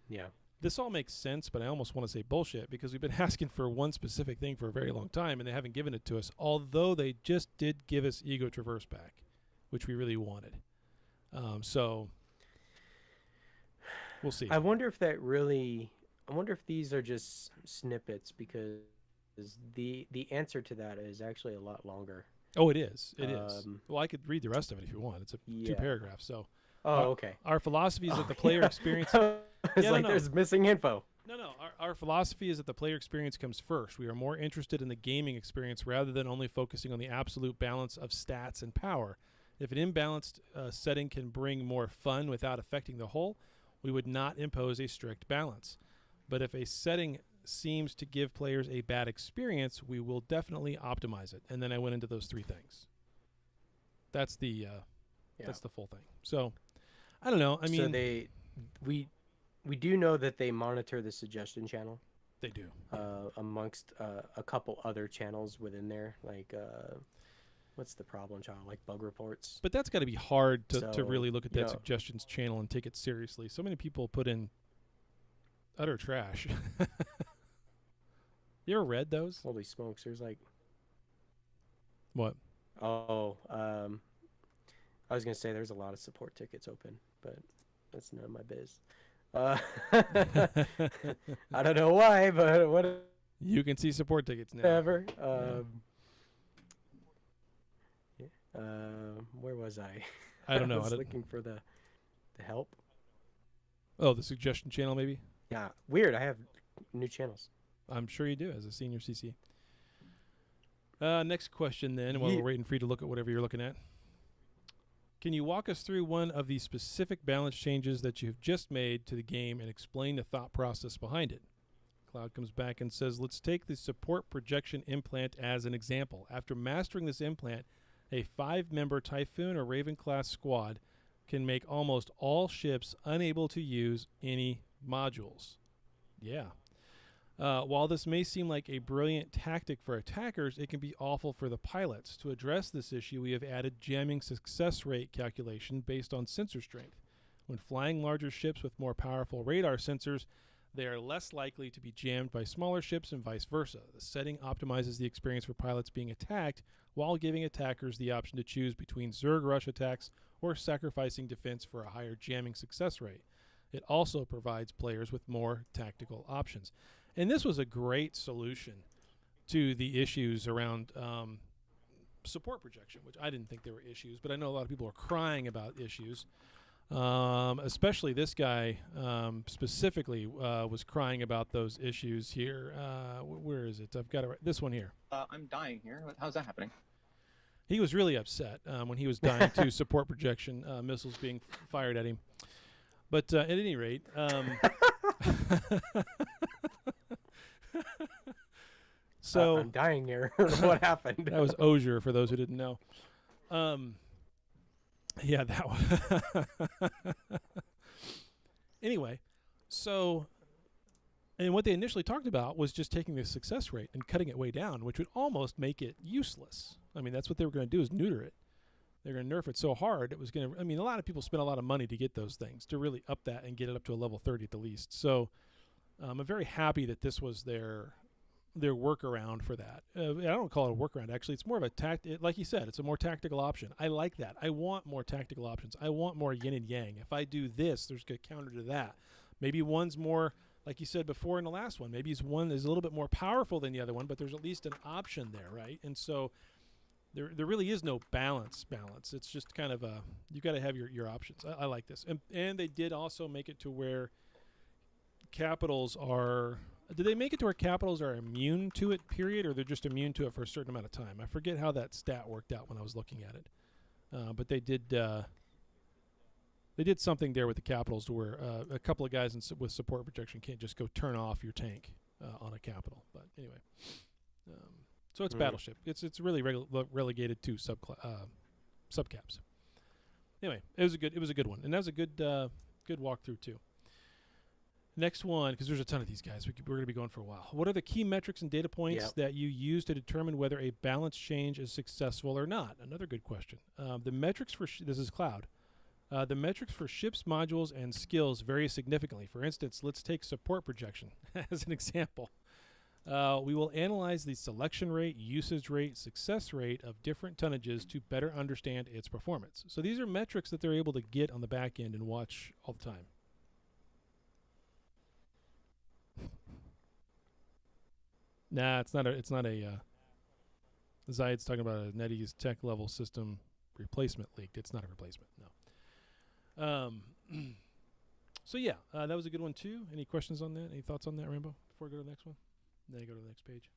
Yeah. this all makes sense, but I almost want to say bullshit because we've been asking for one specific thing for a very long time, and they haven't given it to us, although they just did give us Ego Traverse back, which we really wanted. So we'll see. I wonder if these are just snippets, because the answer to that is actually a lot longer. Oh, it is. It is. Um, Well, I could read the rest of it if you want. It's 2 Yeah. paragraphs. So Oh, okay. our philosophy is that the player experience... It's Yeah, like no. there's missing info. No. Our philosophy is that the player experience comes first. We are more interested in the gaming experience rather than only focusing on the absolute balance of stats and power. If an imbalanced setting can bring more fun without affecting the whole, we would not impose a strict balance. But if a setting seems to give players a bad experience, we will definitely optimize it. And then I went into those 3 things. That's the that's the full thing. So I don't know. I mean, so we do know that they monitor the suggestion channel they do. amongst a couple other channels within there, like what's the problem child, like bug reports. But that's got to be hard to So, really look at you that know- suggestions channel and take it seriously. So many people put in utter trash. You ever read those? Holy smokes, there's like, What? I was gonna say there's a lot of support tickets open, but that's none of my biz. I don't know why, but You can see support tickets now. whatever. Where was I? I don't know. I was I don't- looking for the help. Oh, the suggestion channel, maybe? Yeah, weird. I have new channels. I'm sure you do as a senior CC. Next question, then, while Ye- we're waiting for you to look at whatever you're looking at. Can you walk us through one of the specific balance changes that you've just made to the game and explain the thought process behind it? Cloud comes back and says, let's take the support projection implant as an example. After mastering this implant, a 5-member Typhoon or Raven class squad can make almost all ships unable to use any modules. Yeah. While this may seem like a brilliant tactic for attackers, it can be awful for the pilots. To address this issue, we have added jamming success rate calculation based on sensor strength. When flying larger ships with more powerful radar sensors, they are less likely to be jammed by smaller ships and vice versa. The setting optimizes the experience for pilots being attacked while giving attackers the option to choose between Zerg rush attacks or sacrificing defense for a higher jamming success rate. It also provides players with more tactical options. And this was a great solution to the issues around support projection, which I didn't think there were issues, but I know a lot of people are crying about issues. Especially this guy specifically was crying about those issues here. Where is it? I've got it right. This one here. I'm dying here. How's that happening? He was really upset when he was dying to support projection missiles being fired at him. But at any rate, so I'm dying here. What happened? that was Osier for those who didn't know. Yeah, that one. Anyway, so, and what they initially talked about was just taking the success rate and cutting it way down, which would almost make it useless. I mean, that's what they were going to do, is neuter it. they're going to nerf it so hard it was going to. I mean, a lot of people spent a lot of money to get those things to really up that and get it up to a level 30 at the least. So I'm very happy that this was their workaround for that. I don't call it a workaround. Actually, it's more of a like you said, it's a more tactical option. I like that. I want more tactical options. I want more yin and yang. If I do this, there's a counter to that. Maybe one's more, like you said before in the last one, maybe one is a little bit more powerful than the other one, but there's at least an option there, right? And so there really is no balance. It's just kind of you got to have your options. I like this. And they did also make it to where capitals are. Did they make it to where capitals are immune to it, period, or they're just immune to it for a certain amount of time? I forget how that stat worked out when I was looking at it. But they did something there with the capitals to where a couple of guys with support protection can't just go turn off your tank on a capital. But anyway, so it's Battleship. It's really relegated to subcaps. Anyway, it was a good one, and that was a good walkthrough too. Next one, because there's a ton of these guys. We're going to be going for a while. What are the key metrics and data points that you use to determine whether a balance change is successful or not? Another good question. The metrics for this is Cloud. The metrics for ships, modules, and skills vary significantly. For instance, let's take support projection as an example. We will analyze the selection rate, usage rate, success rate of different tonnages to better understand its performance. So these are metrics that they're able to get on the back end and watch all the time. Nah, it's not a Zayed's talking about a NetEase tech level system replacement leaked. It's not a replacement, no. So yeah, that was a good one too. Any questions on that? Any thoughts on that, Rambo? Before I go to the next one? Then I go to the next page.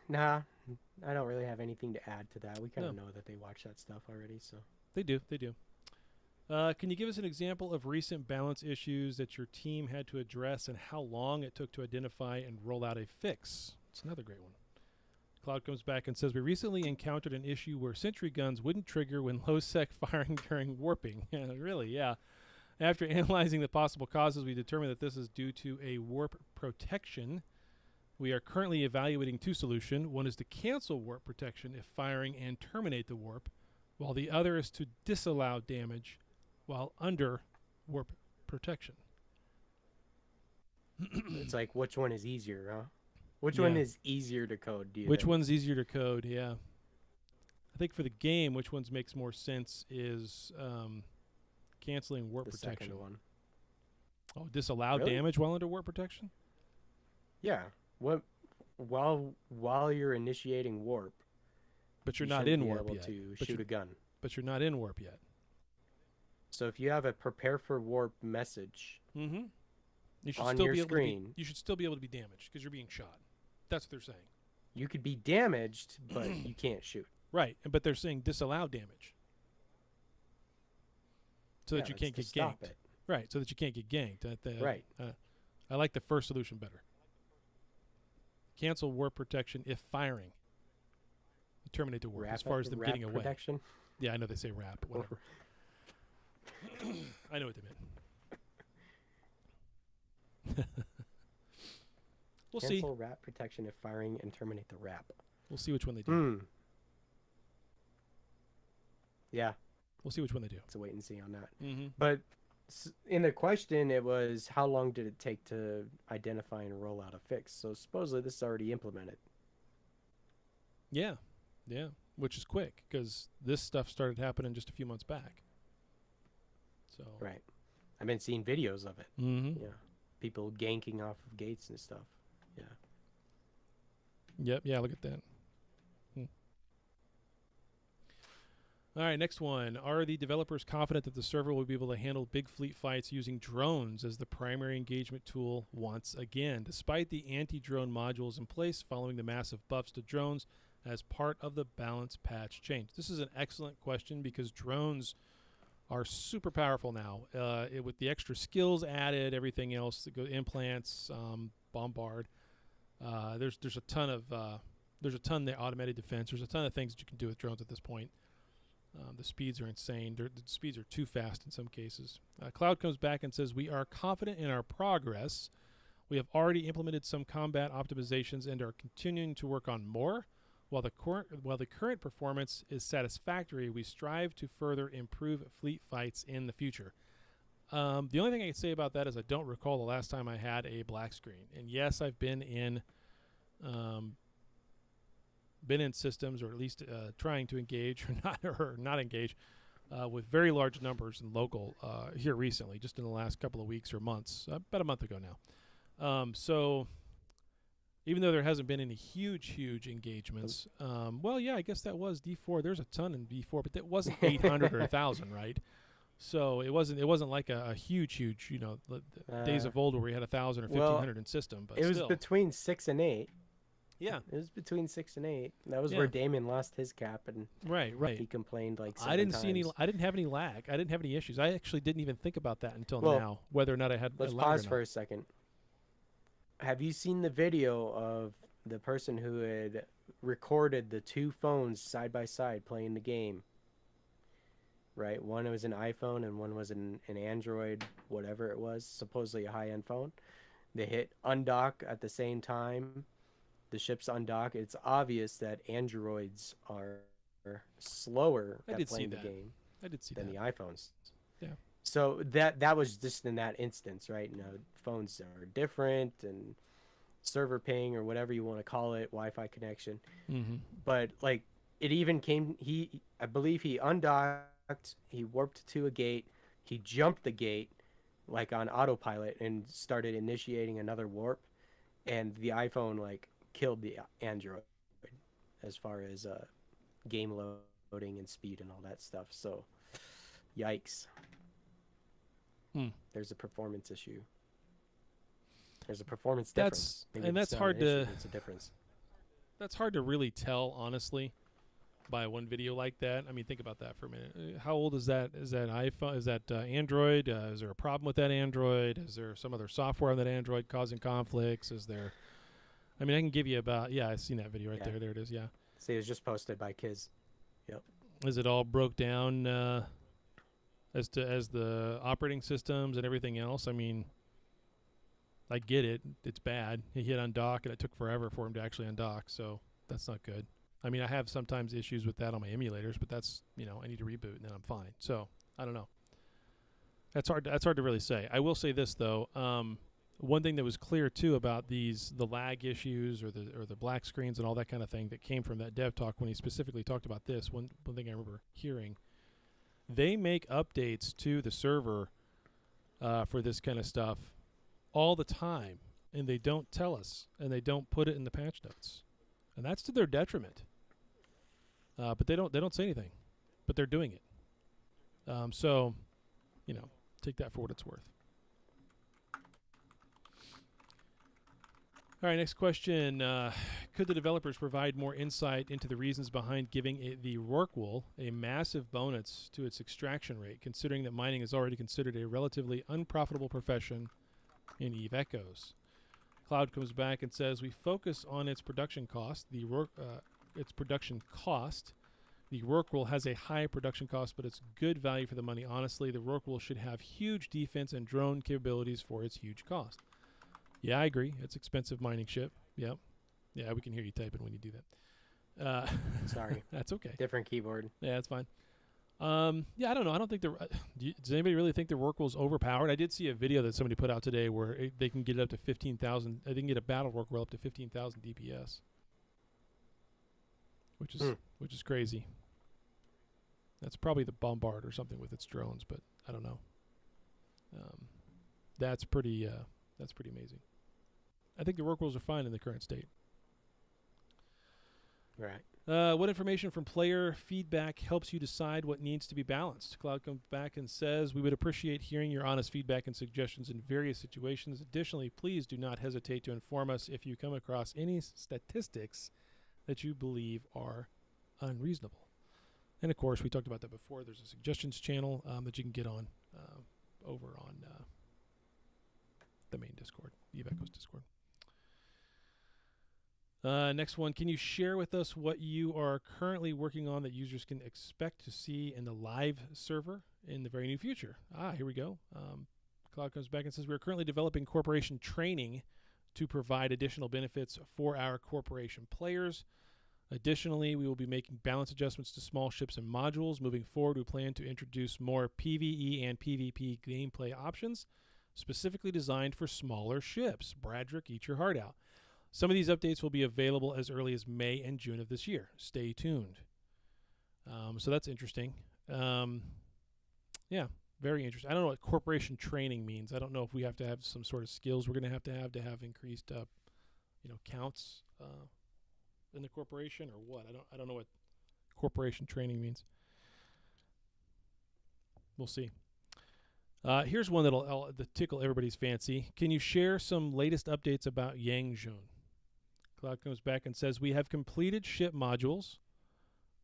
Nah, I don't really have anything to add to that. We kind of know that they watch that stuff already, so. They do. Can you give us an example of recent balance issues that your team had to address and how long it took to identify and roll out a fix? It's another great one. Cloud comes back and says, we recently encountered an issue where sentry guns wouldn't trigger when low-sec firing during warping. Really, yeah. After analyzing the possible causes, we determined that this is due to a warp protection. We are currently evaluating two solutions. One is to cancel warp protection if firing and terminate the warp, while the other is to disallow damage while under warp protection. It's like, which one is easier, huh? Which one is easier to code, do you Which think? one's easier to code, yeah. I think for the game, which one's makes more sense is canceling warp protection. Second one. Oh, disallow damage while under warp protection? Yeah. What? While you're initiating warp, but you're not in warp yet. To shoot a gun. But you're not in warp yet. So if you have a prepare for warp message you should on still your be screen, you should still be able to be damaged because you're being shot. That's what they're saying. You could be damaged, but you can't shoot. Right, but they're saying disallow damage. So that you can't get ganked. It. Right, so that you can't get ganked. Right. I like the first solution better. Cancel warp protection if firing. Terminate the warp as far as them getting away. Protection? Yeah, I know they say wrap, whatever. I know what they meant. We'll see. Cancel wrap protection if firing and terminate the wrap. We'll see which one they do. Yeah. We'll see which one they do. It's a wait and see on that. Mm-hmm. But in the question, it was how long did it take to identify and roll out a fix? So supposedly this is already implemented. Yeah, which is quick because this stuff started happening just a few months back. So right, I've been seeing videos of it. Mm-hmm. Yeah, people ganking off of gates and stuff. Yeah. Yep. Yeah. Look at that. All right, next one. Are the developers confident that the server will be able to handle big fleet fights using drones as the primary engagement tool once again, despite the anti-drone modules in place following the massive buffs to drones as part of the balance patch change? This is an excellent question because drones are super powerful now. With the extra skills added, everything else that goes implants, bombard. There's a ton of there automated defense. There's a ton of things that you can do with drones at this point. The speeds are insane. The speeds are too fast in some cases. Cloud comes back and says, we are confident in our progress. We have already implemented some combat optimizations and are continuing to work on more. While the current performance is satisfactory, we strive to further improve fleet fights in the future. The only thing I can say about that is I don't recall the last time I had a black screen. And yes, I've been in systems, or at least trying to engage or not engage with very large numbers in local here recently, just in the last couple of weeks or months, about a month ago now. So even though there hasn't been any huge engagements, well, yeah, I guess that was D4. There's a ton in D4, but that wasn't 800 or 1,000, right? So it wasn't like a huge, days of old where we had 1,000 or 1,500 in system. But it was still. between 6 and 8. Yeah, it was between 6 and 8. That was where Damien lost his cap, and right. He complained like 7 I didn't times. see any. I didn't have any lag. I didn't have any issues. I actually didn't even think about that until now, whether or not I had. Let's lag pause or for not. a second. Have you seen the video of the person who had recorded the two phones side by side playing the game? Right, one was an iPhone and one was an Android, whatever it was, supposedly a high-end phone. They hit undock at the same time. The ship's undock. It's obvious that Androids are slower at playing the game I did see than that. the iPhones. Yeah. So that was just in that instance, right? Phones are different, and server ping or whatever you want to call it, Wi-Fi connection. Mm-hmm. But like it even came. I believe he undocked. He warped to a gate. He jumped the gate, like on autopilot, and started initiating another warp. And the iPhone like killed the Android as far as game loading and speed and all that stuff. So, yikes. There's a performance issue. There's a performance difference. That's hard to. It's a difference. That's hard to really tell, honestly, by one video like that. I mean, think about that for a minute. How old is that? Is that iPhone? Is that Android? Is there a problem with that Android? Is there some other software on that Android causing conflicts? Is there? I mean, I can give you about. Yeah, I've seen that video right there. There it is. Yeah. See, it was just posted by Kiz. Yep. Is it all broke down as the operating systems and everything else? I mean, I get it. It's bad. He hit undock, and it took forever for him to actually undock. So that's not good. I mean, I have sometimes issues with that on my emulators, but that's, I need to reboot and then I'm fine. So I don't know. That's hard to really say. I will say this though. One thing that was clear too about the lag issues or the black screens and all that kind of thing that came from that dev talk when he specifically talked about this. One thing I remember hearing, they make updates to the server for this kind of stuff all the time, and they don't tell us, and they don't put it in the patch notes, and that's to their detriment. But they don't say anything, but they're doing it. So, take that for what it's worth. All right, next question. Could the developers provide more insight into the reasons behind giving the Rorqual a massive bonus to its extraction rate, considering that mining is already considered a relatively unprofitable profession in Eve Echoes? Cloud comes back and says, we focus on its production cost. The Rorqual has a high production cost, but it's good value for the money. Honestly, the Rorqual should have huge defense and drone capabilities for its huge cost. Yeah, I agree. It's expensive mining ship. Yep. Yeah, we can hear you typing when you do that. Sorry. That's okay. Different keyboard. Yeah, that's fine. Yeah, I don't know. I don't think does anybody really think the Rorqual's overpowered? I did see a video that somebody put out today where they can get it up to 15,000. They can get a battle Rorqual up to 15,000 DPS, which is crazy. That's probably the Bombard or something with its drones, but I don't know. That's pretty amazing. I think the Rorquals are fine in the current state. Right. What information from player feedback helps you decide what needs to be balanced? Cloud comes back and says, we would appreciate hearing your honest feedback and suggestions in various situations. Additionally, please do not hesitate to inform us if you come across any statistics that you believe are unreasonable. And of course, we talked about that before. There's a suggestions channel that you can get on over on the main Discord, Eve Echoes Discord. Next one, can you share with us what you are currently working on that users can expect to see in the live server in the very near future? Here we go. Cloud comes back and says, we're currently developing corporation training to provide additional benefits for our corporation players. Additionally, we will be making balance adjustments to small ships and modules. Moving forward, we plan to introduce more PvE and PvP gameplay options specifically designed for smaller ships. Bradrick, eat your heart out. Some of these updates will be available as early as May and June of this year. Stay tuned. So that's interesting. Yeah, very interesting. I don't know what corporation training means. I don't know if we have to have some sort of skills we're going to have increased counts in the corporation or what. I don't know what corporation training means. We'll see. Here's one that'll tickle everybody's fancy. Can you share some latest updates about Yangjun? Cloud comes back and says, we have completed ship modules,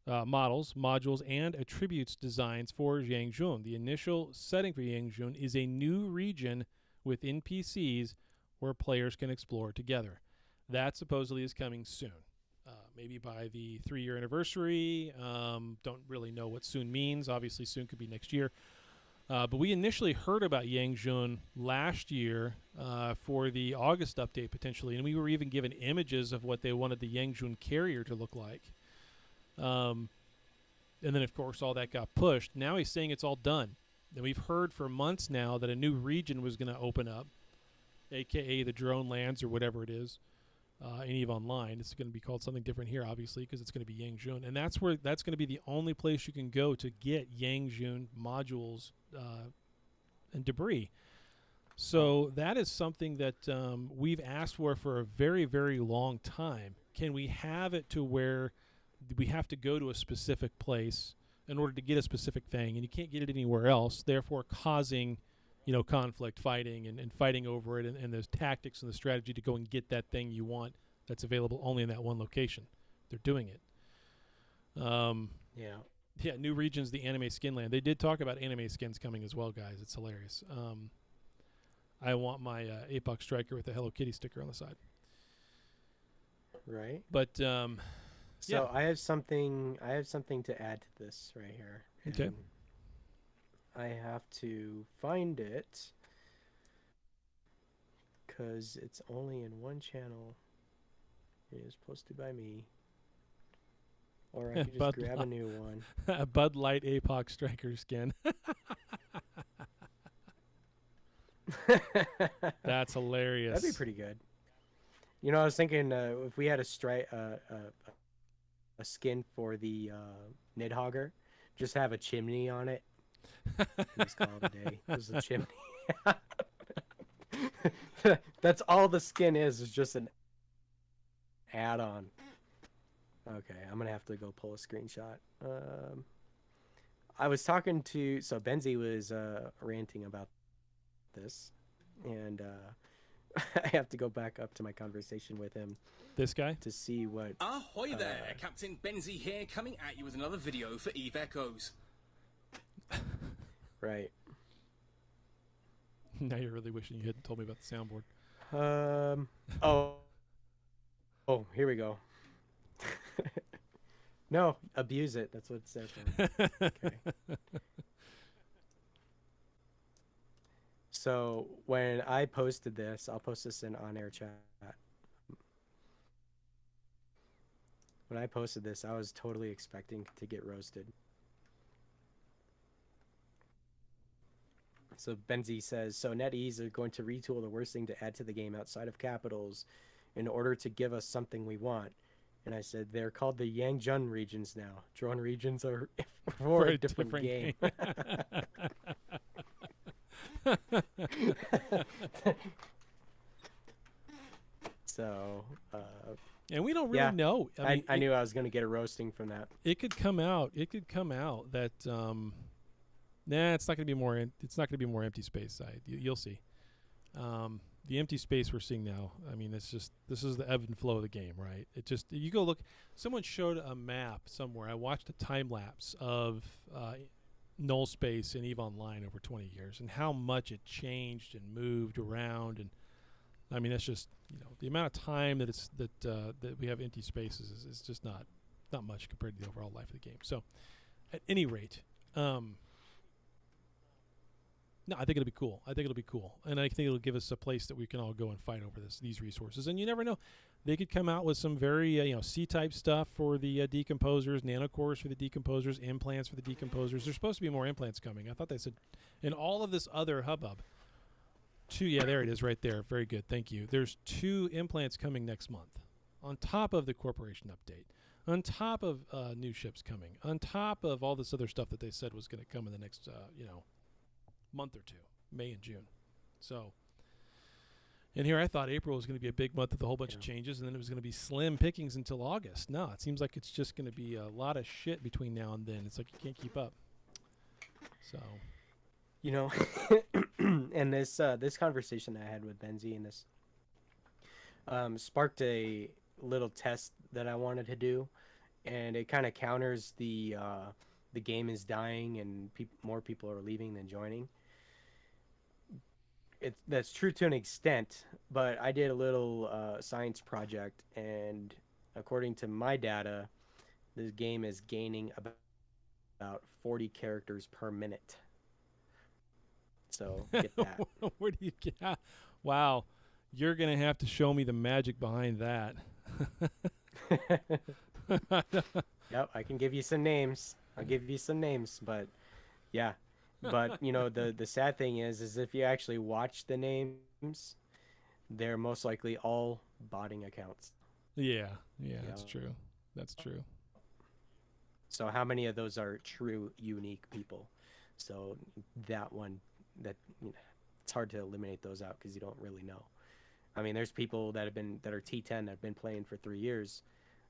and attributes designs for Yangjun. The initial setting for Yangjun is a new region with NPCs where players can explore together. That supposedly is coming soon. Maybe by the 3-year anniversary. Don't really know what soon means. Obviously, soon could be next year. But we initially heard about Yangjun last year for the August update, potentially. And we were even given images of what they wanted the Yangjun carrier to look like. And then, of course, all that got pushed. Now he's saying it's all done. And we've heard for months now that a new region was going to open up, a.k.a. the Drone Lands or whatever it is. In EVE Online, it's going to be called something different here, obviously, because it's going to be Yangjun, and that's going to be the only place you can go to get Yangjun modules and debris. So that is something that we've asked for a very, very long time. Can we have it to where we have to go to a specific place in order to get a specific thing, and you can't get it anywhere else, therefore causing conflict, fighting, and fighting over it, and there's tactics and the strategy to go and get that thing you want that's available only in that one location. They're doing it. Yeah, new regions, the anime skin land. They did talk about anime skins coming as well, guys. It's hilarious. I want my Apox Striker with the Hello Kitty sticker on the side. Right. But so yeah. I have something to add to this right here. Okay. I have to find it because it's only in one channel. It is posted by me. Or I could just grab a new one. A Bud Light Apox Striker skin. That's hilarious. That'd be pretty good. I was thinking if we had a skin for the Nidhogger, just have a chimney on it. Just call it a day. There's a chimney. That's all the skin is just an add-on. Okay, I'm gonna have to go pull a screenshot. I was talking to Benzie was ranting about this, and I have to go back up to my conversation with him. This guy? To see what. Ahoy there, Captain Benzie here, coming at you with another video for EVE Echoes. Right. Now you're really wishing you hadn't told me about the soundboard. Oh, here we go. No, abuse it. That's what it says. Okay. So when I posted this, I'll post this in on-air chat. When I posted this, I was totally expecting to get roasted. So Benzie says, so NetEase are going to retool the worst thing to add to the game outside of capitals in order to give us something we want. And I said, they're called the Yangjun regions now. Drone regions are for a different game. So, and we don't really know. I knew I was going to get a roasting from that. It could come out. That it's not going to be more. It's not going to be more empty space. You'll see. The empty space we're seeing now. I mean, this is the ebb and flow of the game, right? You go look. Someone showed a map somewhere. I watched a time lapse of null space in EVE Online over 20 years, and how much it changed and moved around. And I mean, that's just the amount of time that that we have empty spaces is just not much compared to the overall life of the game. So, at any rate. No, I think it'll be cool. And I think it'll give us a place that we can all go and fight over these resources. And you never know. they could come out with some very C-type stuff for the decomposers, nanocores for the decomposers, implants for the decomposers. There's supposed to be more implants coming. I thought they said, in all of this other hubbub. Yeah, there it is right there. Very good. Thank you. There's 2 implants coming next month, on top of the corporation update, on top of new ships coming, on top of all this other stuff that they said was going to come in the next month or 2, May and June. So. And here I thought April was going to be a big month with a whole bunch of changes, and then it was going to be slim pickings until August. No, it seems like it's just going to be a lot of shit between now and then. It's like you can't keep up. So, and this conversation I had with Benzie and this sparked a little test that I wanted to do, and it kind of counters the game is dying and more people are leaving than joining. That's true to an extent, but I did a little science project, and according to my data, this game is gaining about 40 characters per minute. So get that. Where do you get? Wow, you're gonna have to show me the magic behind that. Yep, I can give you some names. I'll give you some names, but yeah. But the sad thing is if you actually watch the names, they're most likely all botting accounts. Yeah, that's true. That's true. So how many of those are true unique people? So that one, it's hard to eliminate those out because you don't really know. I mean, there's people that are T10 that have been playing for 3 years,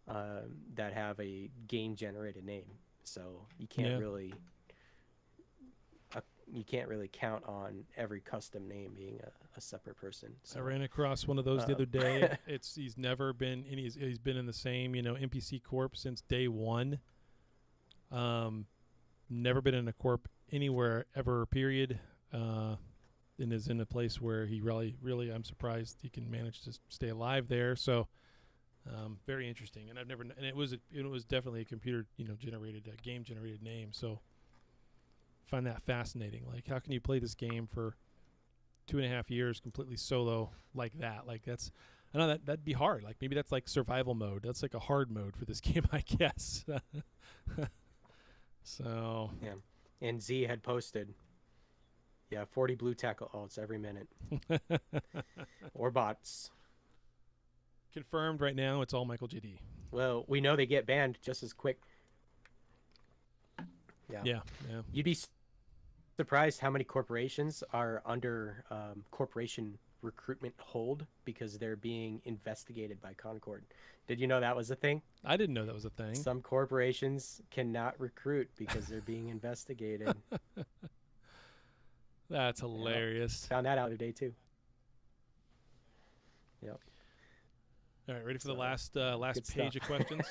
that have a game generated name. So you can't really. You can't really count on every custom name being a separate person. So, I ran across one of those the other day. He's never been he's been in the same NPC corp since day 1. Never been in a corp anywhere ever. Period. And is in a place where he really I'm surprised he can manage to stay alive there. So very interesting. And it was definitely a computer generated game generated name. So. Find that fascinating. Like, how can you play this game for 2.5 years completely solo like that? Like, I know that'd be hard. Like, maybe that's like survival mode. That's like a hard mode for this game, I guess. So yeah, and Z had posted 40 blue tackle alts every minute. Or bots. Confirmed right now, it's all Michael JD. Well, we know they get banned just as quick. Yeah. You'd be surprised how many corporations are under corporation recruitment hold because they're being investigated by Concord. Did you know that was a thing? I didn't know that was a thing. Some corporations cannot recruit because they're being investigated. That's hilarious. Found that out today too. Yep. All right, ready for the last page of questions?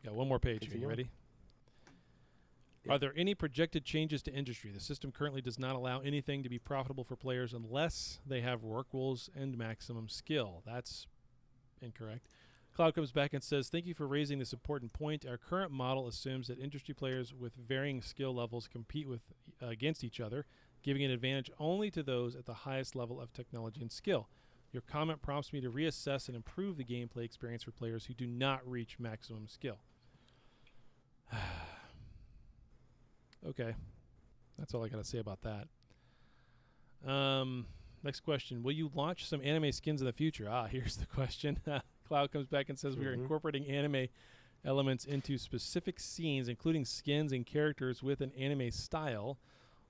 Got one more page here. You ready? Are there any projected changes to industry? The system currently does not allow anything to be profitable for players unless they have work rules and maximum skill. That's incorrect. Cloud comes back and says, thank you for raising this important point. Our current model assumes that industry players with varying skill levels compete against each other, giving an advantage only to those at the highest level of technology and skill. Your comment prompts me to reassess and improve the gameplay experience for players who do not reach maximum skill. Okay, that's all I got to say about that. Next question. Will you launch some anime skins in the future? Here's the question. Cloud comes back and says we are incorporating anime elements into specific scenes, including skins and characters with an anime style.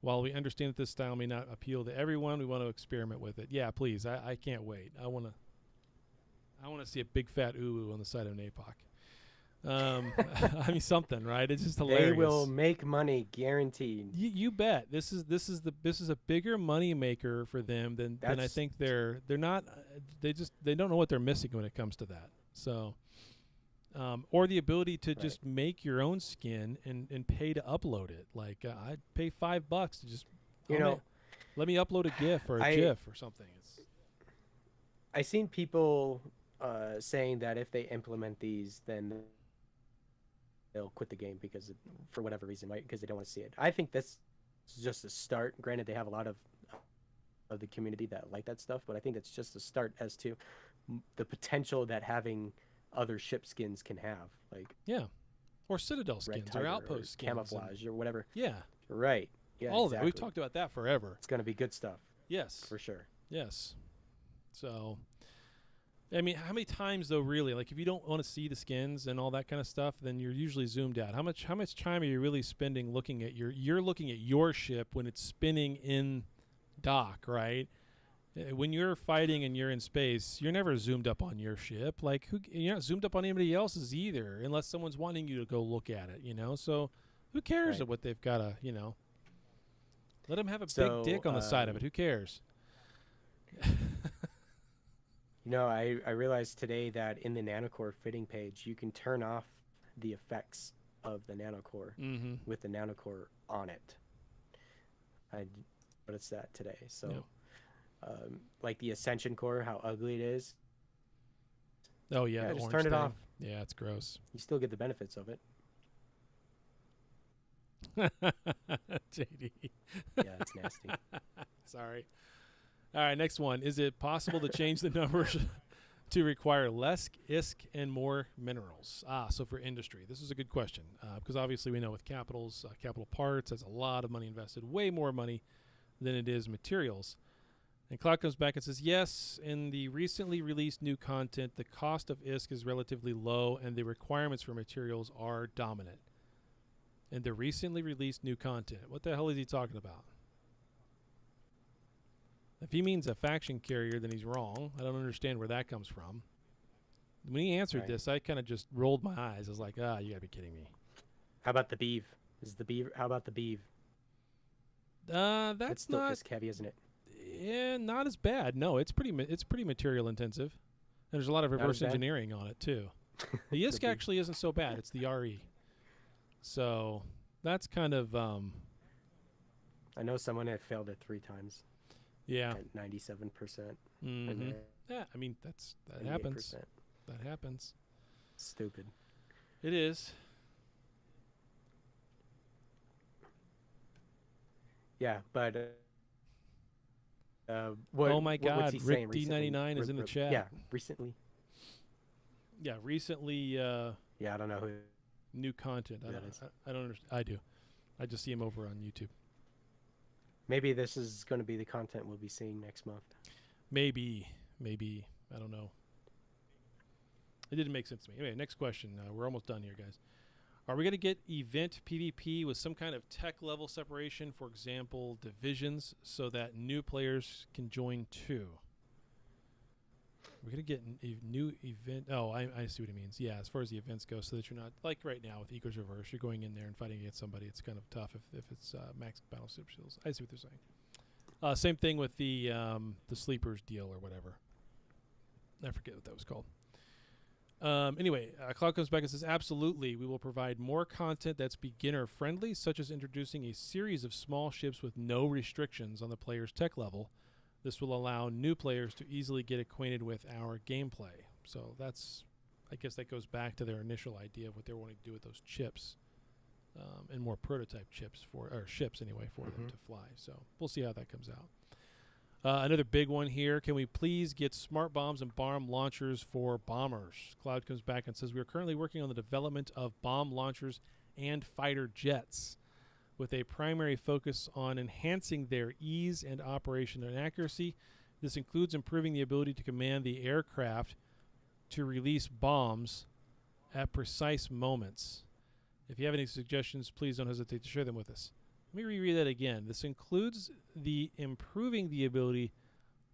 While we understand that this style may not appeal to everyone, we want to experiment with it. Yeah, please. I can't wait. I want to see a big fat uwu on the side of an APOC. I mean, something, right? It's just hilarious. They will make money, guaranteed. You bet. This is a bigger money maker for them than I think they're not. They don't know what they're missing when it comes to that. So, or the ability to just make your own skin and pay to upload it. Like I'd pay $5 to just let me upload a GIF or a GIF or something. I seen people saying that if they implement these, then they'll quit the game because for whatever reason, right? Because they don't want to see it. I think this is just a start. Granted, they have a lot of the community that like that stuff, but I think that's just a start as to the potential that having other ship skins can have, like Yeah. Or Citadel Red skins Tiger or Outpost skins. camouflage or whatever. Yeah. Right. Yeah. All of that. exactly. We've talked about that forever. It's gonna be good stuff Yes. for sure. Yes. So, I mean, how many times though? Really, like if you don't want to see the skins and all that kind of stuff, then you're usually zoomed out. How much time are you really spending looking at you're looking at your ship when it's spinning in dock, right? When you're fighting and you're in space, you're never zoomed up on your ship. Like you're not zoomed up on anybody else's either, unless someone's wanting you to go look at it. So who cares Right. what they've got to let them have a So, big dick on the side of it. Who cares? I realized today that in the Nanocore fitting page, you can turn off the effects of the Nanocore Mm-hmm. with the Nanocore on it. I noticed that today. So, like the Ascension Core, how ugly it is, Oh yeah, Yeah, the just orange turn it thing. off. Yeah, it's gross. you still get the benefits of it. JD. Yeah, it's nasty. Sorry. All right, next one. Is it possible to change the numbers to require less ISK and more minerals? So for industry, this is a good question because obviously we know with capitals, capital parts, that's a lot of money invested, way more money than it is materials. And Cloud comes back and says, yes, in the recently released new content, the cost of ISK is relatively low and the requirements for materials are dominant. And the recently released new content. What the hell is he talking about? If he means a faction carrier, then he's wrong. I don't understand where that comes from. When he answered Right. this, I kind of just rolled my eyes. I was like, you gotta be kidding me. How about the Beeve? How about the Beeve? That's It's still not, ISK heavy, isn't it? yeah, not as bad. No, it's pretty material intensive. And there's a lot of Not as reverse bad? engineering on it too. The ISK Beeve. actually isn't so bad. It's the RE. So that's kind of, I know someone had failed it 3 times yeah. at 97%. Mhm. And Yeah, I mean, that happens. 98%. That happens. Stupid. It is. Yeah, but what? Oh my what's he God, Rick saying recently? D99 is in the chat. Yeah, recently. Yeah, recently Yeah, I don't know who. new content. That is. I don't understand. I do. I just see him over on YouTube. Maybe this is going to be the content we'll be seeing next month. Maybe. I don't know. It didn't make sense to me. Anyway, next question. We're almost done here, guys. Are we going to get event PvP with some kind of tech level separation, for example, divisions, so that new players can join too? We're going to get a new event. Oh, I see what he means. Yeah, as far as the events go, so that you're not, like right now with Eco's Reverse, you're going in there and fighting against somebody. It's kind of tough if it's max battleship shields. I see what they're saying. Same thing with the Sleepers deal or whatever. I forget what that was called. Anyway, Cloud comes back and says, absolutely, we will provide more content that's beginner friendly, such as introducing a series of small ships with no restrictions on the player's tech level. This will allow new players to easily get acquainted with our gameplay. So I guess that goes back to their initial idea of what they were wanting to do with those chips, and more prototype chips ships anyway for them to fly. So we'll see how that comes out. Another big one here. Can we please get smart bombs and bomb launchers for bombers? Cloud comes back and says, we are currently working on the development of bomb launchers and fighter jets with a primary focus on enhancing their ease and operation and accuracy. This includes improving the ability to command the aircraft to release bombs at precise moments. If you have any suggestions, please don't hesitate to share them with us. Let me reread that again. This includes the improving the ability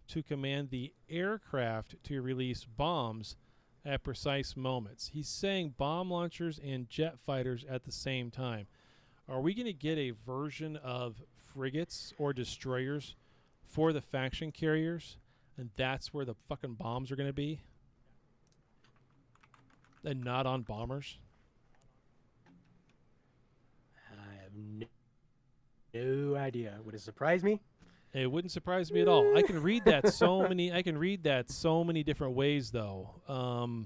to command the aircraft to release bombs at precise moments. He's saying bomb launchers and jet fighters at the same time. Are we going to get a version of frigates or destroyers for the faction carriers, and that's where the fucking bombs are going to be? And not on bombers? I have no idea. Would it surprise me? It wouldn't surprise me at all. I can read that so many different ways, though.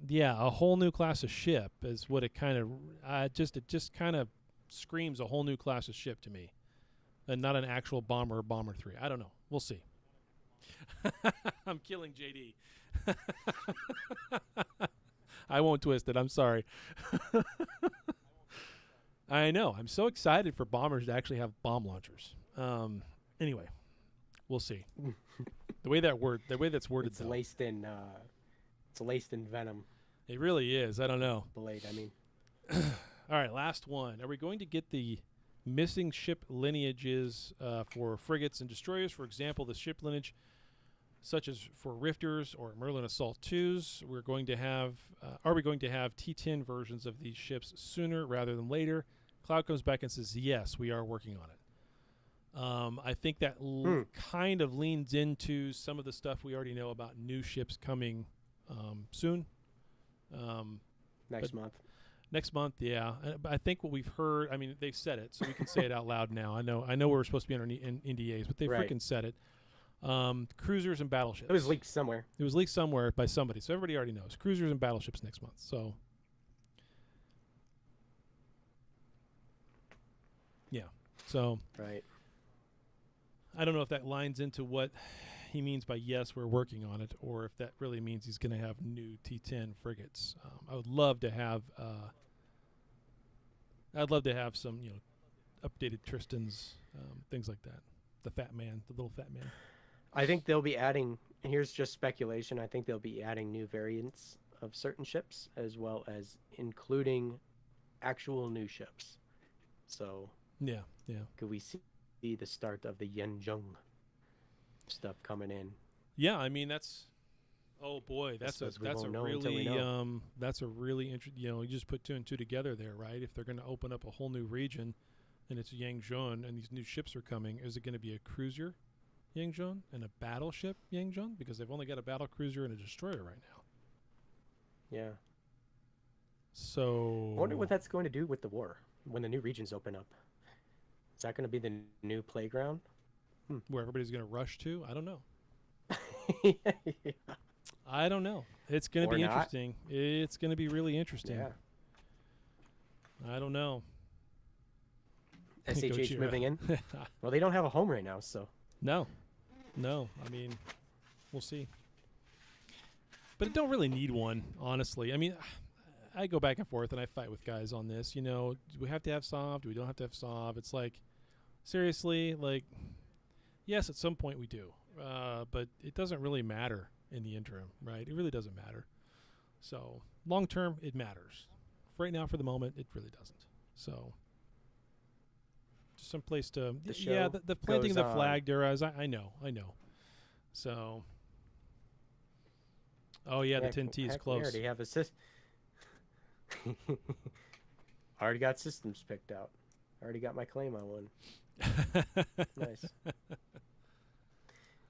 Yeah, a whole new class of ship is what it kind of it just kind of screams a whole new class of ship to me, and not an actual bomber or bomber 3. I don't know. We'll see. I'm killing JD. I won't twist it. I'm sorry. I know. I'm so excited for bombers to actually have bomb launchers. Anyway, we'll see. The way that's worded, It's though, laced in. It's laced in venom. it really is. I don't know. Blade. I mean. All right, last one. Are we going to get the missing ship lineages for frigates and destroyers? For example, the ship lineage such as for Rifters or Merlin Assault 2s. We're going to have, are we going to have T10 versions of these ships sooner rather than later? Cloud comes back and says, yes, we are working on it. I think that kind of leans into some of the stuff we already know about new ships coming soon. Next month. Next month, yeah. But I think what we've heard, I mean, they've said it, so we can say it out loud now. I know we're supposed to be under NDAs, but they freaking said it. Cruisers and battleships. It was leaked somewhere. It was leaked somewhere by somebody, so everybody already knows. Cruisers and battleships next month. So, yeah. So, right. I don't know if that lines into what he means by yes, we're working on it, or if that really means he's going to have new T10 frigates. I would love to have. I'd love to have some, updated Tristans, things like that. The little fat man. I think they'll be adding, and here's just speculation, I think they'll be adding new variants of certain ships as well as including actual new ships. So, yeah. Could we see the start of the Yenjung stuff coming in? Yeah, I mean that's that's a really interesting, you just put 2 and 2 together there, right? If they're going to open up a whole new region and it's Yangjun and these new ships are coming, is it going to be a cruiser Yangjun and a battleship Yangjun? Because they've only got a battle cruiser and a destroyer right now. Yeah. So I wonder what that's going to do with the war when the new regions open up. Is that going to be the new playground? Where everybody's going to rush to? I don't know. Yeah. I don't know. It's going to be not. interesting. It's going to be really interesting. Yeah. I don't know. SHH Gojira. moving in? Well, they don't have a home right now, so. No. I mean, we'll see. But it don't really need one, honestly. I mean, I go back and forth and I fight with guys on this. Do we have to have SOV? Do we don't have to have SOV? It's like, seriously, yes, at some point we do. But it doesn't really matter in the interim, right? It really doesn't matter. So, long term, it matters. Right now, for the moment, it really doesn't. So, just some place to... the planting of the flag, Duraz, I know. So... Oh, yeah, the 10T is close. We already have already got systems picked out. Already got my claim on one. Nice.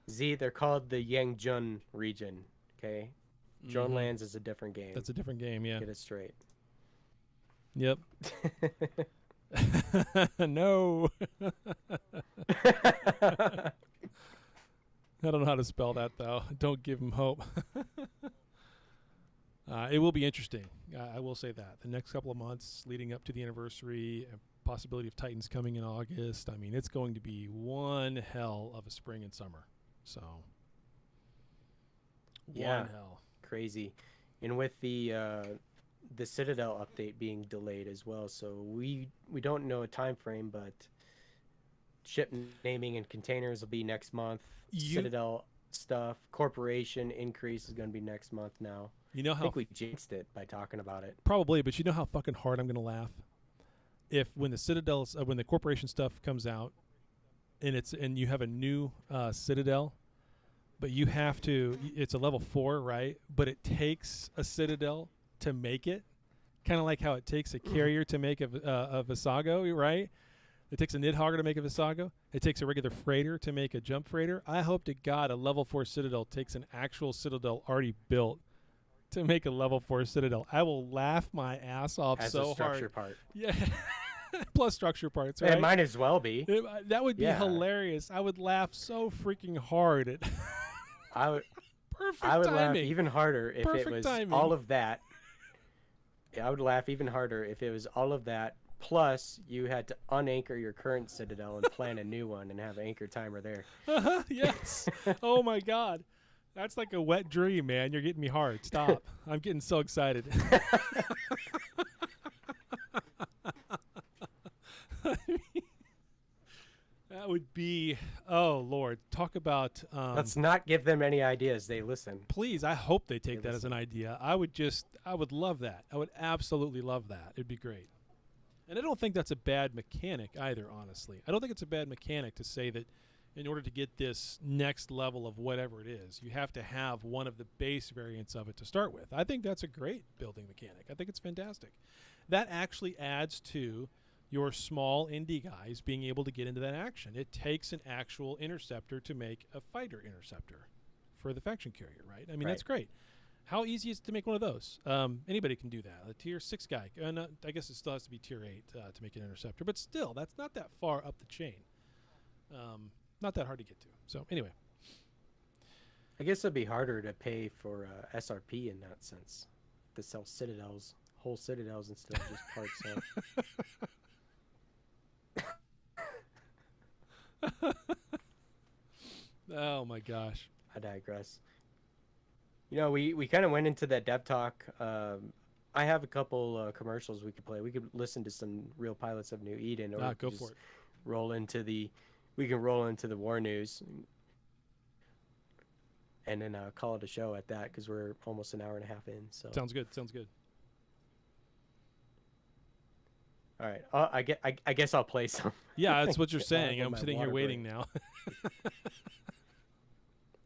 Z, they're called the Yangjun region, okay? Junlands is a different game. That's a different game, yeah. Get it straight. Yep. No. I don't know how to spell that, though. Don't give him hope. It will be interesting. I will say that. The next couple of months leading up to the anniversary, a possibility of Titans coming in August. I mean, it's going to be one hell of a spring and summer. So, one hell. Crazy. And with the Citadel update being delayed as well, so we don't know a time frame, but ship naming and containers will be next month. Citadel stuff, corporation increase is going to be next month now. You know how I think we jinxed it by talking about it. Probably, but you know how fucking hard I'm going to laugh if when the Citadel, when the corporation stuff comes out, and you have a new Citadel, but you have to. It's a level 4, right? But it takes a Citadel to make it, kind of like how it takes a carrier to make a Visago, right? It takes a Nidhogger to make a Visago. It takes a regular freighter to make a jump freighter. I hope to God a level 4 Citadel takes an actual Citadel already built to make a level 4 Citadel. I will laugh my ass off as so a structure hard. Part. Yeah. Plus structure parts, right? It might as well be. That would be hilarious. I would laugh so freaking hard at I would timing. laugh even harder if Perfect it was timing. all of that. Yeah, I would laugh even harder if it was all of that Plus, you had to unanchor your current citadel and plan a new one and have an anchor timer there. Yes. Oh my God. That's like a wet dream, man. You're getting me hard. Stop. I'm getting so excited. That would be, oh Lord, talk about. Let's not give them any ideas. They listen. Please, I hope they take that as an idea. I would love that. I would absolutely love that. It'd be great. And I don't think that's a bad mechanic either, honestly. I don't think it's a bad mechanic to say that in order to get this next level of whatever it is, you have to have one of the base variants of it to start with. I think that's a great building mechanic. I think it's fantastic. That actually adds to your small indie guys being able to get into that action. It takes an actual interceptor to make a fighter interceptor for the faction carrier, right? I mean, that's great. How easy is it to make one of those? Anybody can do that. A tier 6 guy. I guess it still has to be tier 8 to make an interceptor, but still, that's not that far up the chain. Not that hard to get to. So anyway. I guess it'd be harder to pay for SRP in that sense. To sell citadels, whole citadels instead of just parts. Oh my gosh. I digress. You know, we kind of went into that dev talk. I have a couple commercials we could play. We could listen to some real pilots of New Eden, or go for it. We can roll into the war news, and then call it a show at that, because we're almost an hour and a half in. So sounds good. Sounds good. All right. I guess I'll play some. Yeah, that's what you're saying. I'm sitting here waiting now.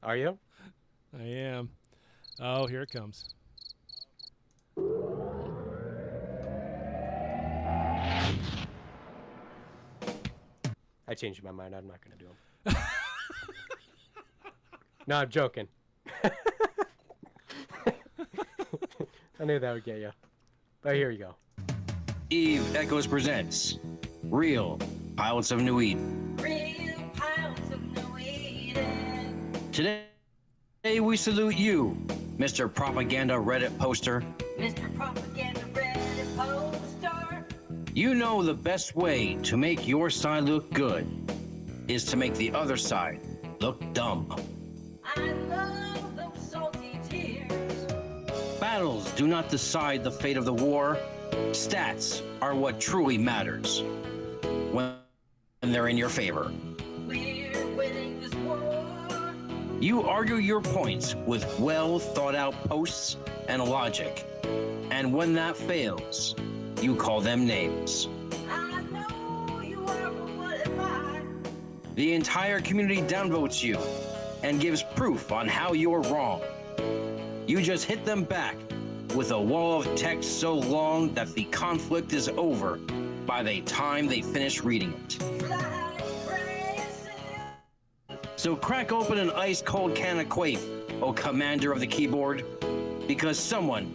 Are you? I am. Oh, here it comes. I changed my mind. I'm not going to do them. No, I'm joking. I knew that would get you. But here you go. Eve Echoes presents Real Pilots of New Eden. Real Pilots of New Eden. Today we salute you, Mr. Propaganda Reddit poster. Mr. Propaganda Reddit poster. You know the best way to make your side look good is to make the other side look dumb. I love those salty tears. Battles do not decide the fate of the war. Stats are what truly matters when they're in your favor. We're winning this war. You argue your points with well thought out posts and logic. And when that fails, you call them names. I know you are, but what am I? The entire community downvotes you and gives proof on how you're wrong. You just hit them back with a wall of text so long that the conflict is over by the time they finish reading it. So crack open an ice-cold can of Quaif, oh commander of the keyboard, because someone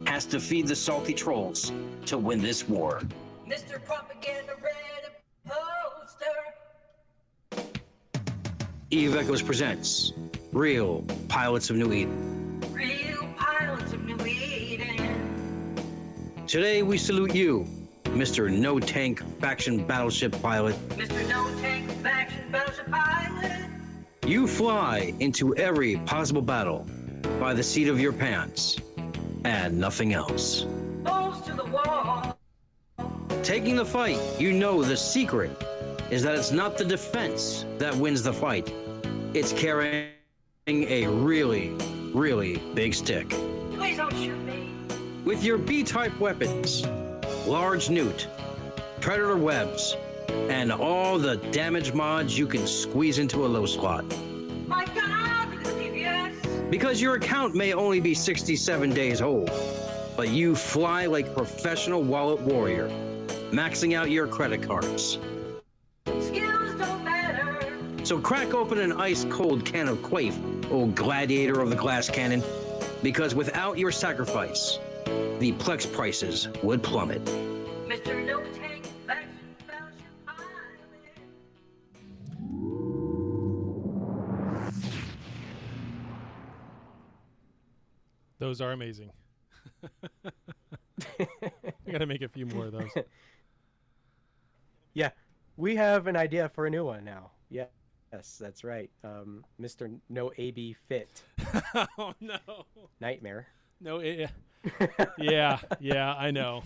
has to feed the salty trolls to win this war. Mr. Propaganda Reddit poster. Eve Echoes presents Real Pilots of New Eden. Real Pilots of New Eden. Today we salute you, Mr. No Tank Faction Battleship Pilot. Mr. No Tank Faction Battleship Pilot. You fly into every possible battle by the seat of your pants and nothing else. Balls to the wall. Taking the fight, you know the secret is that it's not the defense that wins the fight. It's carrying a really, really big stick. Please don't shoot me. With your B-type weapons, large newt, predator webs, and all the damage mods you can squeeze into a low slot. My God, look at the DPS. Because your account may only be 67 days old, but you fly like professional wallet warrior, maxing out your credit cards. Skills don't matter. So crack open an ice-cold can of Quaif, old gladiator of the glass cannon, because without your sacrifice, the Plex prices would plummet. Mr. No Tank Faction Battleship Pilot. Those are amazing. I gotta make a few more of those. Yeah, we have an idea for a new one now. Yeah, yes, that's right. Mr. No AB Fit Oh no. Nightmare. No. Yeah. I know.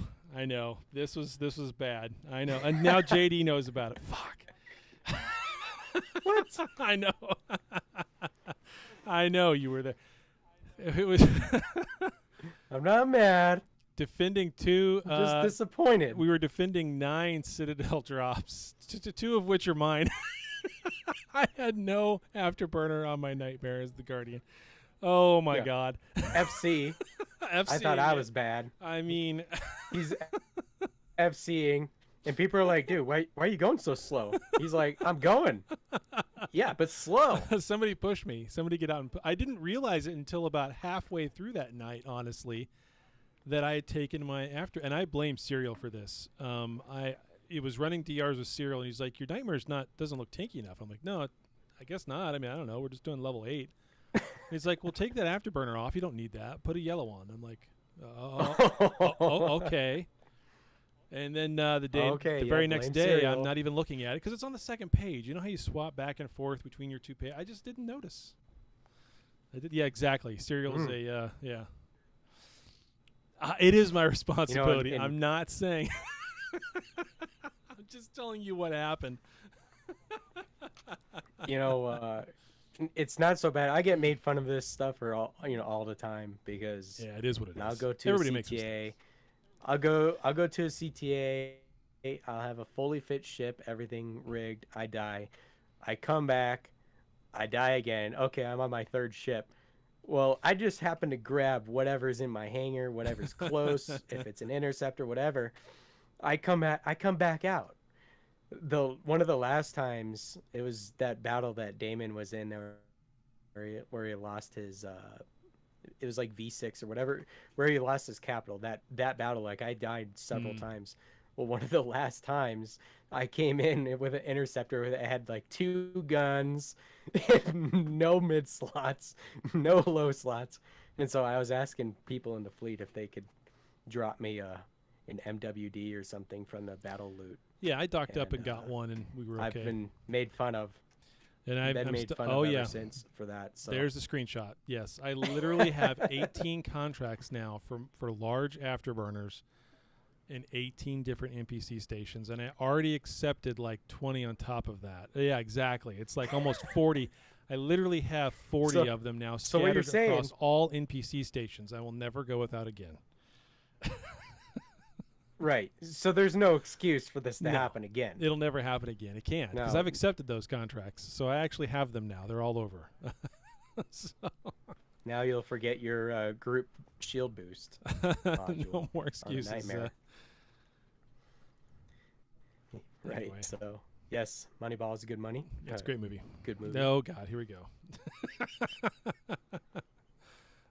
This was bad. I know. And now JD knows about it. Fuck. What? I know. I know you were there. It was I'm not mad. defending two. I'm just disappointed. We were defending 9 Citadel drops, two of which are mine. I had no afterburner on my Nightmare as the Guardian. Oh my God. FC. I thought I was bad. I mean, he's FCing, and people are like, "Dude, why are you going so slow?" He's like, "I'm going." Yeah, but slow. Somebody push me. Somebody get out and I didn't realize it until about halfway through that night, honestly, that I had taken my and I blame Serial for this. It was running DRs with Serial, and he's like, "Your Nightmare's doesn't look tanky enough." I'm like, "No, I guess not. I mean, I don't know. We're just doing level 8." He's like, "Well, take that afterburner off. You don't need that. Put a yellow on." I'm like, okay. And then the very next day, Serial. I'm not even looking at it because it's on the second page. You know how you swap back and forth between your two pages? I just didn't notice. Yeah, exactly. Serial is yeah. It is my responsibility. I'm not saying. I'm just telling you what happened. It's not so bad. I get made fun of this stuff all the time because it is what it is. I'll go to Everybody a makes CTA. I'll go to a CTA. I'll have a fully fit ship, everything rigged. I die. I come back. I die again. Okay, I'm on my 3rd ship. Well, I just happen to grab whatever's in my hangar, whatever's close, if it's an interceptor, whatever. I come back out. One of the last times, it was that battle that Damon was in there where he lost his it was like V6 or whatever, where he lost his capital. That battle, like, I died several times. Well, one of the last times I came in with an interceptor that had like 2 guns, no mid slots, no low slots. And so I was asking people in the fleet if they could drop me an MWD or something from the battle loot. Yeah, I docked up and got one, and we were okay. I've been made fun of. And I've been made fun of ever since for that. So. There's the screenshot. Yes, I literally have 18 contracts now for large afterburners in 18 different NPC stations, and I already accepted like 20 on top of that. Yeah, exactly. It's like almost 40. I literally have 40 of them now scattered across all NPC stations. I will never go without again. Right. So there's no excuse for this to happen again. It'll never happen again. It can't because I've accepted those contracts. So I actually have them now. They're all over. Now you'll forget your group shield boost. No more excuses. Nightmare. Right. Anyway. So, yes, Moneyball is good money. It's a great movie. Good movie. Oh, God. Here we go.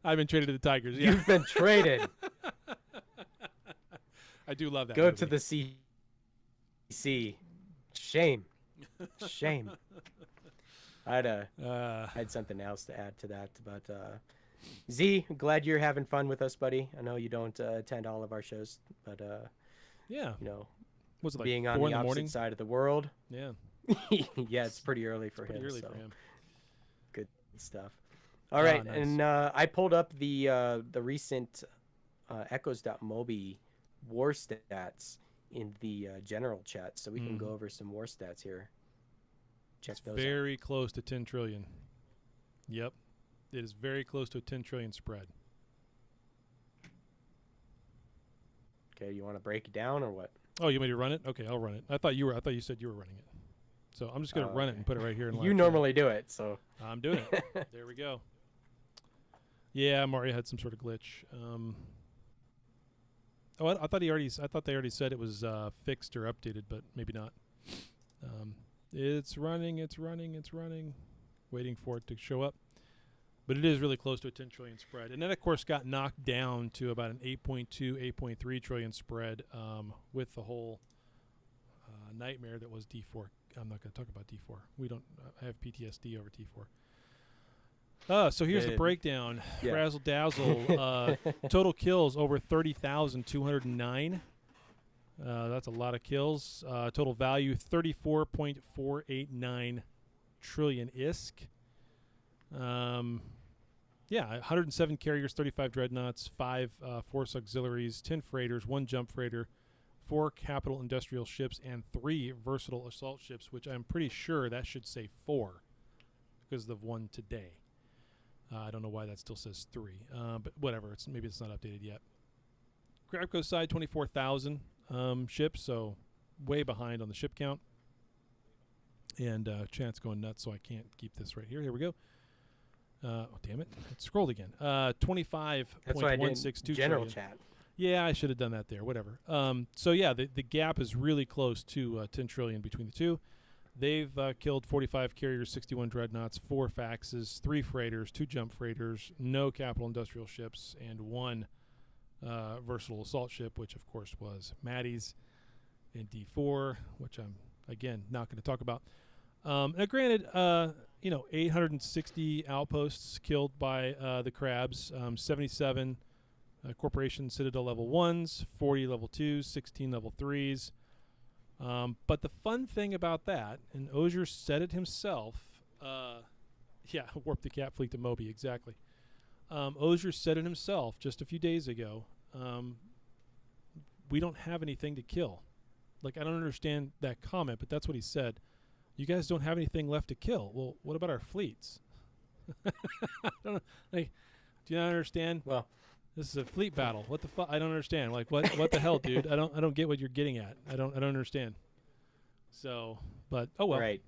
I've been traded to the Tigers. Yeah. You've been traded. I do love that Go movie. to the CC. Shame. Shame. I had something else to add to that, but Z, glad you're having fun with us, buddy. I know you don't attend all of our shows, but yeah, was it like being on the opposite side of the world? Yeah. Yeah, it's pretty early for him. Early for him. Good stuff. All right, nice. And I pulled up the recent Echoes.mobi war stats in the general chat, so we can go over some war stats here. Check those out. Very close to 10 trillion. Yep. It is very close to a 10 trillion spread. Okay, you want to break it down or what? Oh, you want me to run it? Okay, I'll run it. I thought you said you were running it. So I'm just going to run it and put it right here in live. You normally do it, so. I'm doing it. There we go. Yeah, Mario had some sort of glitch. I thought they already said it was fixed or updated, but maybe not. It's running. Waiting for it to show up. But it is really close to a 10 trillion spread. And then, of course, got knocked down to about an 8.2, 8.3 trillion spread with the whole nightmare that was D4. I'm not going to talk about D4. I have PTSD over D4. So here's the breakdown. Yeah. Razzle dazzle. Total kills over 30,209. That's a lot of kills. Total value 34.489 trillion ISK. Yeah, 107 carriers, 35 dreadnoughts, 5 force auxiliaries, 10 freighters, 1 jump freighter, 4 capital industrial ships, and 3 versatile assault ships, which I'm pretty sure that should say 4 because of one today. I don't know why that still says 3, but whatever. Maybe it's not updated yet. Grabco side, 24,000 ships, so way behind on the ship count. And chat's going nuts, so I can't keep this right here. Here we go. Oh, damn it. It scrolled again. 25.162 general trillion. chat. Yeah, I should have done that there. Whatever. So, yeah, the gap is really close to 10 trillion between the two. They've killed 45 carriers, 61 dreadnoughts, 4 faxes, 3 freighters, 2 jump freighters, no capital industrial ships, and 1 versatile assault ship, which, of course, was Maddie's in D4, which I'm, again, not going to talk about. Now, granted, 860 outposts killed by the crabs, 77 Corporation Citadel level 1s, 40 level 2s, 16 level 3s. But the fun thing about that, and Ozier said it himself, warp the cat fleet to Moby, exactly. Ozier said it himself just a few days ago. We don't have anything to kill. Like, I don't understand that comment, but that's what he said. You guys don't have anything left to kill. Well, what about our fleets? I don't know. Like, do you not understand? Well, this is a fleet battle. What the fuck? I don't understand. Like, what the hell, dude? I don't get what you're getting at. I don't understand. So, but oh well. Right.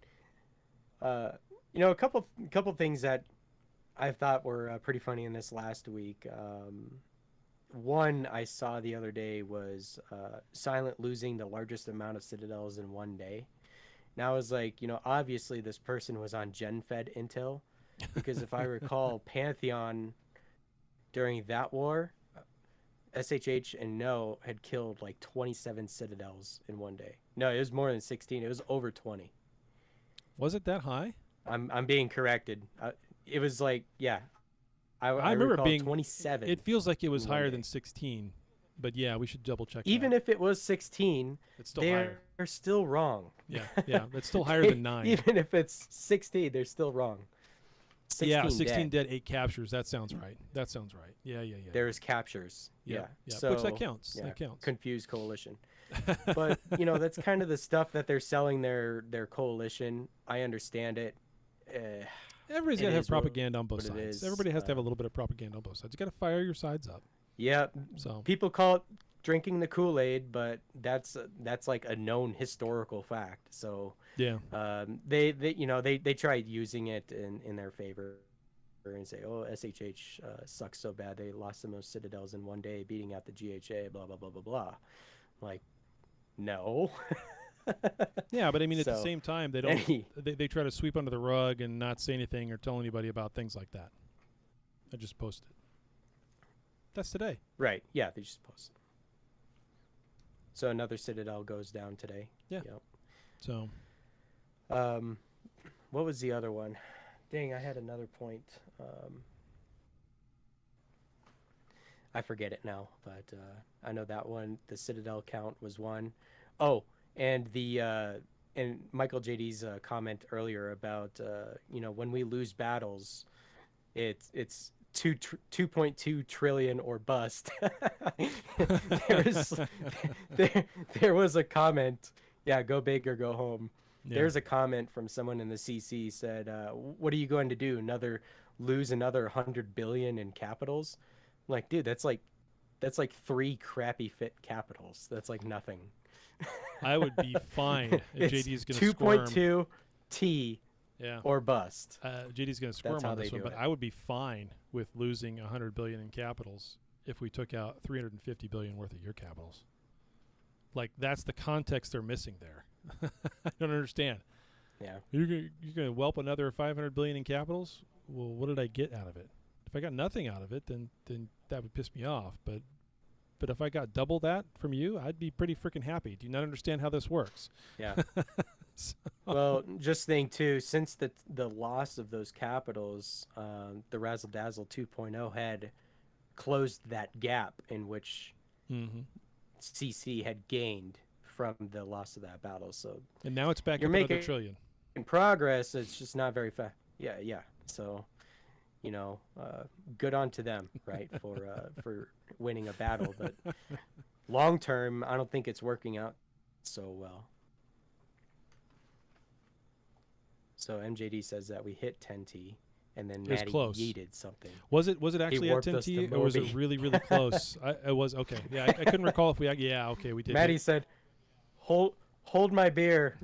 A couple things that I thought were pretty funny in this last week. One I saw the other day was Silent losing the largest amount of citadels in one day. Now I was like, obviously this person was on GenFed intel, because if I recall, Pantheon during that war, SHH and No had killed like 27 citadels in one day. No, it was more than 16. It was over 20. Was it that high? I'm being corrected. It was like, yeah. I remember recall being 27. It feels like it was higher than 16, but yeah, we should double check. Even if it was 16, it's still higher. They're still wrong. Yeah, it's still higher than 9. Even if it's 16, they're still wrong. 16 dead, 8 captures. That sounds right. Yeah. There's captures. Yeah. So, which that counts. Yeah, that counts. Confused coalition. But that's kind of the stuff that they're selling their coalition. I understand it. Everybody's got to have propaganda on both sides. Everybody has to have a little bit of propaganda on both sides. You got to fire your sides up. Yeah. So people call it drinking the Kool-Aid, but that's like a known historical fact. So yeah, they tried using it in their favor and say, oh, SHH sucks so bad they lost the most citadels in one day, beating out the GHA, blah blah blah blah blah. Like, no. Yeah, but I mean, at the same time, they don't. They try to sweep under the rug and not say anything or tell anybody about things like that. I just posted. That's today. Right. Yeah, they just posted. So another citadel goes down today. Yeah. Yep. So. What was the other one? Dang, I had another point. I forget it now, but I know that one. The citadel count was 1. Oh, and and Michael JD's comment earlier about when we lose battles, it's 2.2 trillion or bust. there was a comment. Yeah, go big or go home. Yeah. There's a comment from someone in the CC said, "What are you going to do? Lose another 100 billion in capitals?" I'm like, dude, that's like 3 crappy fit capitals. That's like nothing. I would be fine if JD's going to 2.2 T. Yeah. Or bust. JD's going to squirm on this one, but I would be fine with losing 100 billion in capitals if we took out 350 billion worth of your capitals. Like, that's the context they're missing there. I don't understand. Yeah. You're going to whelp another 500 billion in capitals? Well, what did I get out of it? If I got nothing out of it, then that would piss me off. But if I got double that from you, I'd be pretty freaking happy. Do you not understand how this works? Yeah. Well, just think too, since the loss of those capitals, the Razzle Dazzle 2.0 had closed that gap in which CC had gained from the loss of that battle. So And now it's back you're up another making trillion. progress. It's just not very fast. Yeah. So, good on to them, right, for winning a battle. But long term, I don't think it's working out so well. So MJD says that we hit 10T, and then It was Maddie close. yeeted something. Was it actually at warped us to 10T, or was it Moby. really, really close? I was, okay. Yeah, I couldn't recall if we, yeah, okay, we did. Maddie said, hold my beer.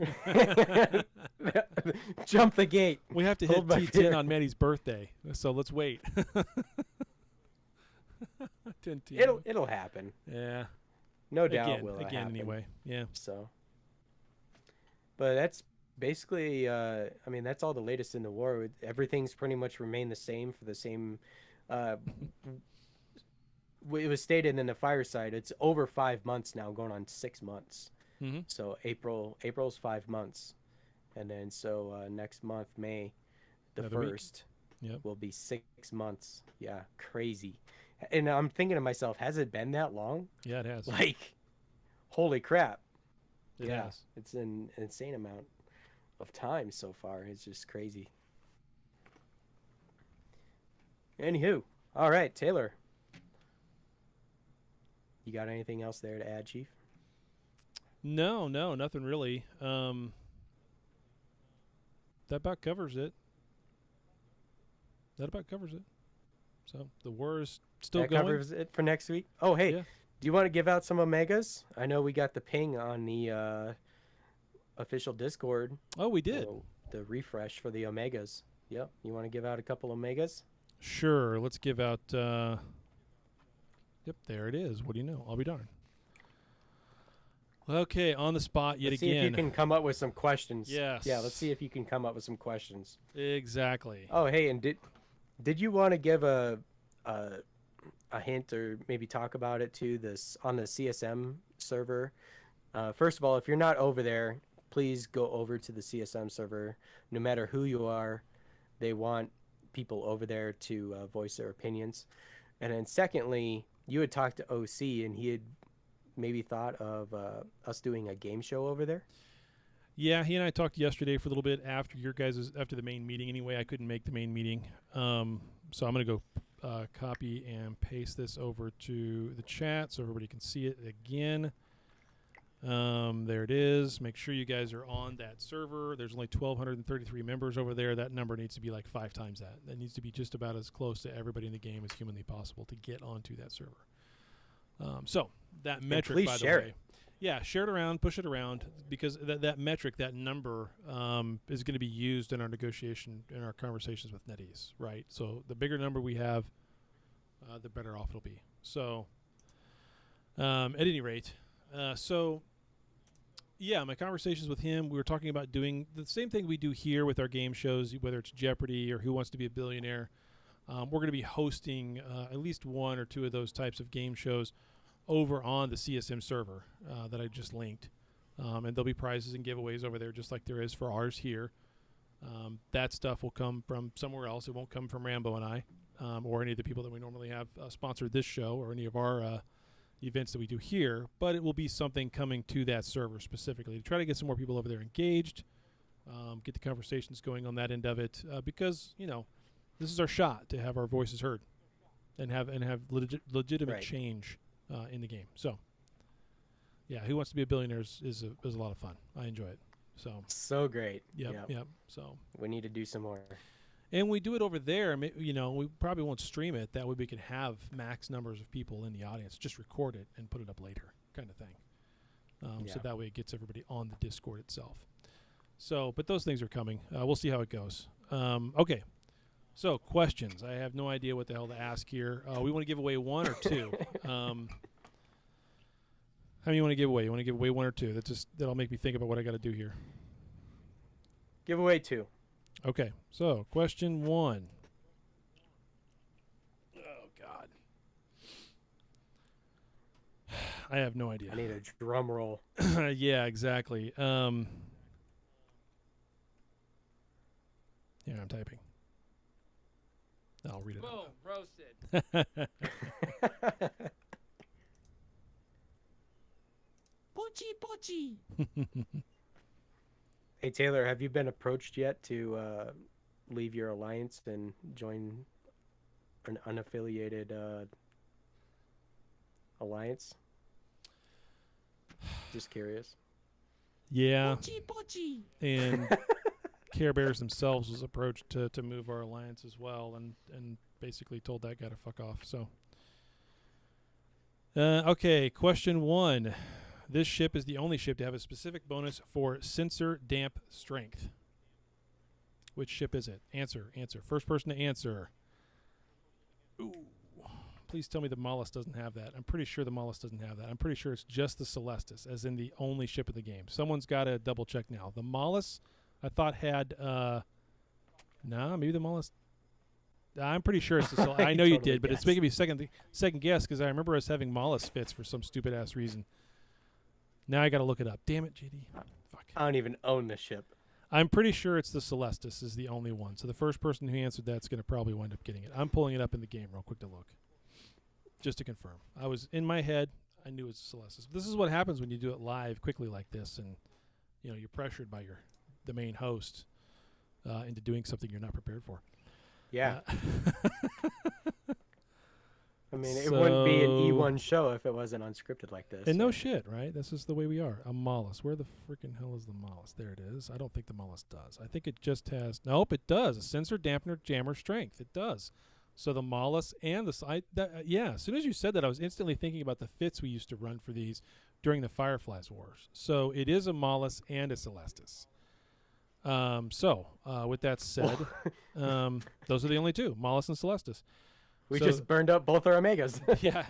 Jump the gate. We have to hit Hold my T10 beer. on Maddie's birthday, so let's wait. 10T. It'll happen. Yeah. No doubt will again happen. anyway. Yeah. So, but that's basically, that's all the latest in the war. Everything's pretty much remained the same for the same. It was stated in the fireside. It's over 5 months now, going on 6 months. Mm-hmm. So April's 5 months, and then next month, May, the Another week. 1st, Yep. will be 6 months. Yeah, crazy. And I'm thinking to myself, has it been that long? Yeah, it has. Like, holy crap. It has. It's an insane amount of time so far. It's just crazy. Anywho, all right, Taylor. You got anything else there to add, Chief? No, nothing really. That about covers it. So the war is still that going. covers it for next week. Oh, hey, Yeah. do you want to give out some Omegas? I know we got the ping on the official Discord. Oh, we did. So the refresh for the Omegas. Yep. You want to give out a couple Omegas? Sure. Let's give out. Yep, there it is. What do you know? I'll be darned. Okay, on the spot yet Let's see again. if you can come up with some questions. Yes. Yeah, let's see if you can come up with some questions. Exactly. Oh, hey, and did you want to give a hint or maybe talk about it too? This on the CSM server. First of all, if you're not over there, please go over to the CSM server. No matter who you are, they want people over there to voice their opinions. And then secondly, you had talked to OC, and he had maybe thought of us doing a game show over there. Yeah, he and I talked yesterday for a little bit after after the main meeting. Anyway, I couldn't make the main meeting, so I'm gonna go copy and paste this over to the chat so everybody can see it again. There it is. Make sure you guys are on that server. There's only 1,233 members over there. That number needs to be like 5 times that. That needs to be just about as close to everybody in the game as humanly possible to get onto that server. So that metric, please by the share way, it. yeah, share it around, push it around, because that metric, that number, is going to be used in our negotiation, in our conversations with NetEase, right? So the bigger number we have, the better off it'll be. So, at any rate, yeah, my conversations with him, we were talking about doing the same thing we do here with our game shows, whether it's Jeopardy or Who Wants to Be a Billionaire. We're going to be hosting at least 1 or 2 of those types of game shows over on the CSM server that I just linked. And there'll be prizes and giveaways over there just like there is for ours here. That stuff will come from somewhere else. It won't come from Rambo and I or any of the people that we normally have sponsor this show or any of our events that we do here. But it will be something coming to that server specifically to try to get some more people over there engaged, get the conversations going on that end of it because, this is our shot to have our voices heard and have legitimate Right. change in the game. So, yeah, Who Wants to Be a Billionaire is a lot of fun. I enjoy it. So great. Yep. So we need to do some more. And we do it over there. We probably won't stream it. That way we can have max numbers of people in the audience. Just record it and put it up later, kind of thing. So that way it gets everybody on the Discord itself. So, but those things are coming. We'll see how it goes. Okay. So, questions. I have no idea what the hell to ask here. We want to give away 1 or 2. How many you want to give away? You want to give away 1 or 2? That'll make me think about what I got to do here. Give away 2. Okay. So, question 1. Oh God. I have no idea. I need a drum roll. Yeah, exactly. Here, I'm typing. I'll read it. Boom, roasted. Hey Taylor, have you been approached yet to leave your alliance and join an unaffiliated alliance? Just curious. Yeah. And Care Bears themselves was approached to move our alliance as well, and basically told that guy to fuck off. So, okay, question 1. This ship is the only ship to have a specific bonus for sensor damp strength. Which ship is it? Answer. First person to answer. Ooh. Please tell me the Mollusk doesn't have that. I'm pretty sure the Mollusk doesn't have that. I'm pretty sure it's just the Celestis, as in the only ship of the game. Someone's got to double check now. The Mollusk, I thought had, maybe the Mollusk. I'm pretty sure it's the Celestis. I know you did, but it's making me second guess because I remember us having Mollusk fits for some stupid ass reason. Now I got to look it up. Damn it, JD. Fuck. I don't even own the ship. I'm pretty sure it's the Celestis is the only one. So the first person who answered that's going to probably wind up getting it. I'm pulling it up in the game real quick to look. Just to confirm. I was in my head, I knew it was Celestis. This is what happens when you do it live quickly like this, and you're pressured by the main host into doing something you're not prepared for. Yeah. I mean, it wouldn't be an E1 show if it wasn't unscripted like this. And no shit, right? This is the way we are. A Mollusk. Where the freaking hell is the Mollusk? There it is. I don't think the Mollusk does. I think it just has... Nope, it does. A sensor dampener jammer strength. It does. So the Mollusk and the... as soon as you said that, I was instantly thinking about the fits we used to run for these during the Fireflies Wars. So it is a Mollusk and a Celestis. With that said, those are the only two, Mollusk and Celestis. We just burned up both our Omegas. Yeah.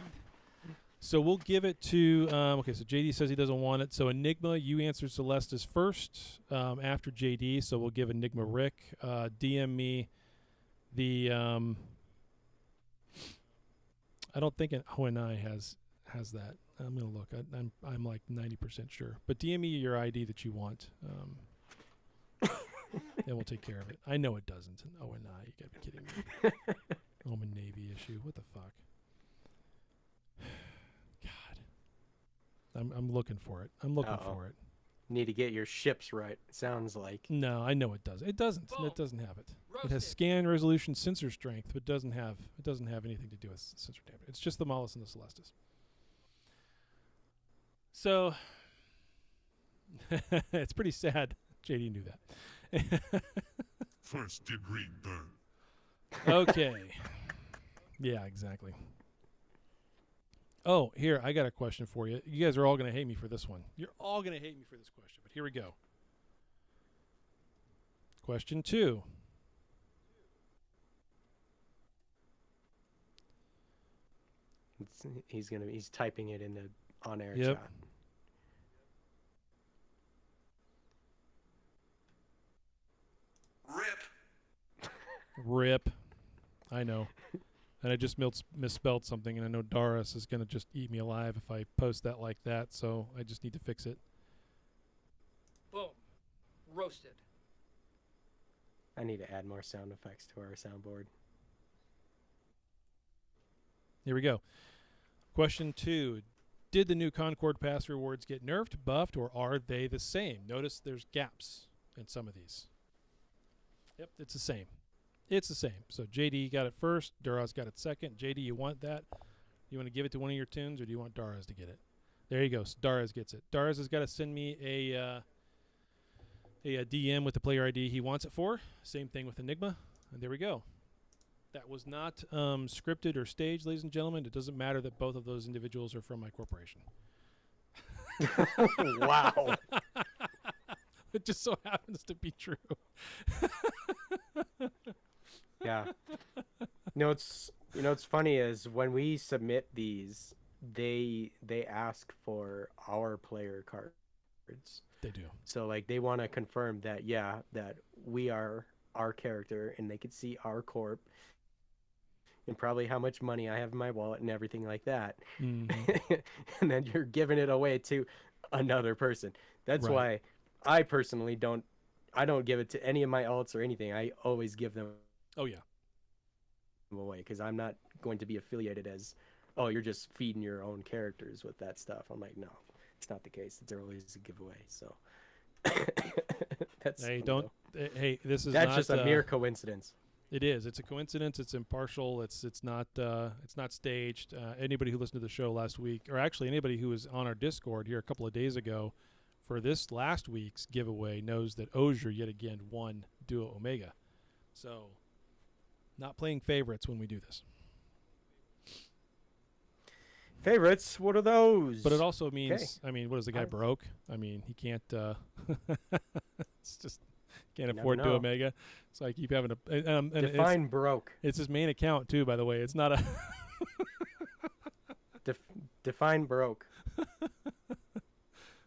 So we'll give it to... okay, so JD says he doesn't want it. So Enigma, you answered Celestis first after JD, so we'll give Enigma Rick. DM me the... I don't think an ONI has that. I'm going to look. I'm like 90% sure. But DM me your ID that you want. And we'll take care of it. I know it doesn't. An ONI. You got to be kidding me. Omen Navy issue. What the fuck? God. I'm looking for it. I'm looking for it. Need to get your ships right. Sounds like. No, I know it does. It doesn't. It doesn't have it. It has scan resolution sensor strength, but it doesn't have anything to do with sensor damage. It's just the Mollusk and the Celestis. So it's pretty sad. JD knew that. First degree burn. Okay. Yeah, exactly. Oh, here, I got a question for you. You guys are all going to hate me for this one. You're all going to hate me for this question, but here we go. Question 2. He's typing it in the on-air Yep. chat. Rip. I know. And I just misspelled something, and I know Doris is going to just eat me alive if I post that like that, so I just need to fix it. Boom. Roasted. I need to add more sound effects to our soundboard. Here we go. Question 2. Did the new Concord Pass rewards get nerfed, buffed, or are they the same? Notice there's gaps in some of these. Yep, it's the same. It's the same. So JD got it first. Duraz got it second. JD, you want that? You want to give it to one of your tunes, or do you want Duraz to get it? There you go. So Duraz gets it. Duraz has got to send me a DM with the player ID he wants it for. Same thing with Enigma. And there we go. That was not scripted or staged, ladies and gentlemen. It doesn't matter that both of those individuals are from my corporation. Wow. It just so happens to be true. Yeah. What's funny is when we submit these, they ask for our player cards. They do. So like they want to confirm that that we are our character and they could see our corp and probably how much money I have in my wallet and everything like that. Mm-hmm. And then you're giving it away to another person. That's why I personally don't give it to any of my alts or anything. I always give them away because I'm not going to be affiliated as, oh, you're just feeding your own characters with that stuff. I'm like, no, it's not the case. It's always a giveaway. So that's Hey, funny, don't. though. Hey, this is That's not, just a mere coincidence. It is. It's a coincidence. It's impartial. It's not staged. Anybody who listened to the show last week, or actually anybody who was on our Discord here a couple of days ago for this last week's giveaway, knows that Ozier yet again won Duo Omega. So, not playing favorites when we do this. Favorites? What are those? But it also means, Okay. I mean, what is the guy broke? I mean, he can't. It's just can't You afford never Duo know. Omega. So I keep having to. And Define broke. It's his main account too, by the way. It's not a. Define broke.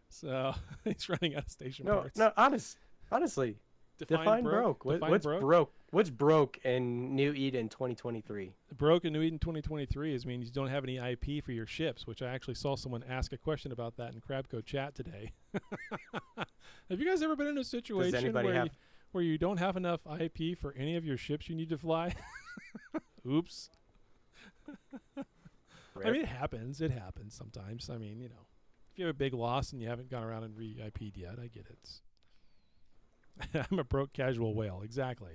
So he's running out of station No, parts. no, honestly. Define broke. Define What's broke? broke? What's broke in New Eden 2023? Broke in New Eden 2023 is means you don't have any IP for your ships, which I actually saw someone ask a question about that in Crabco chat today. Have you guys ever been in a situation anybody where have- you, where you don't have enough IP for any of your ships you need to fly? Oops. I mean, it happens. It happens sometimes. I mean, you know, if you have a big loss and you haven't gone around and re-IP'd yet, I get it. I'm a broke casual whale. Exactly.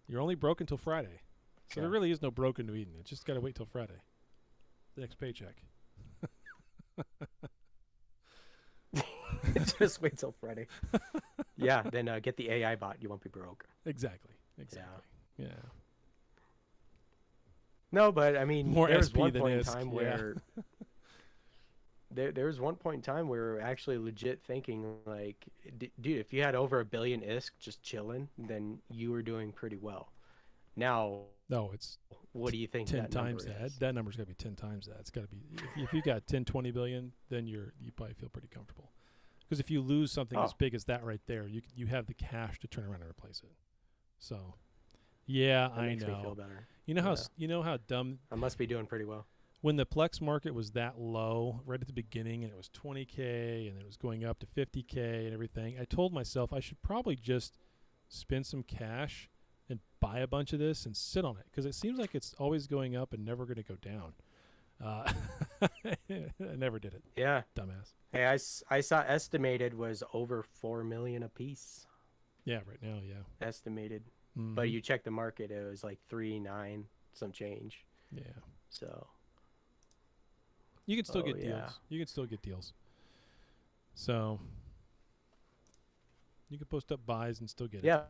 You're only broke until Friday. So there Yeah. really is no broke in New Eden. It's just got to wait till Friday. The next paycheck. Just wait till Friday. Yeah, then get the AI bot. You won't be broke. Exactly. Yeah. No, but I mean, More there was SP one than point in ISK, time yeah. where there was one point in time where we were actually legit thinking like, dude, if you had over 1 billion ISK just chilling, then you were doing pretty well. Now, No, it's what do you think 10 that times number that. is? That number's got to be 10 times that. It's got to be if you got 10, 20 billion, then you probably feel pretty comfortable. Because if you lose something as big as that right there, you have the cash to turn around and replace it. So, yeah, That I makes know. me feel better. You know how Yeah. you know how dumb I must be doing pretty well. when the Plex market was that low right at the beginning and it was 20K and it was going up to 50K and everything. I told myself I should probably just spend some cash and buy a bunch of this and sit on it because it seems like it's always going up and never going to go down. I never did it. Yeah. Dumbass. Hey, I saw estimated was over 4 million a piece. Yeah, right now, yeah. Estimated. But Mhm. you check the market, it was like 3.9 some change. Yeah. So You can still Oh, get yeah. deals. You can still get deals. So you can post up buys and still get it. yeah.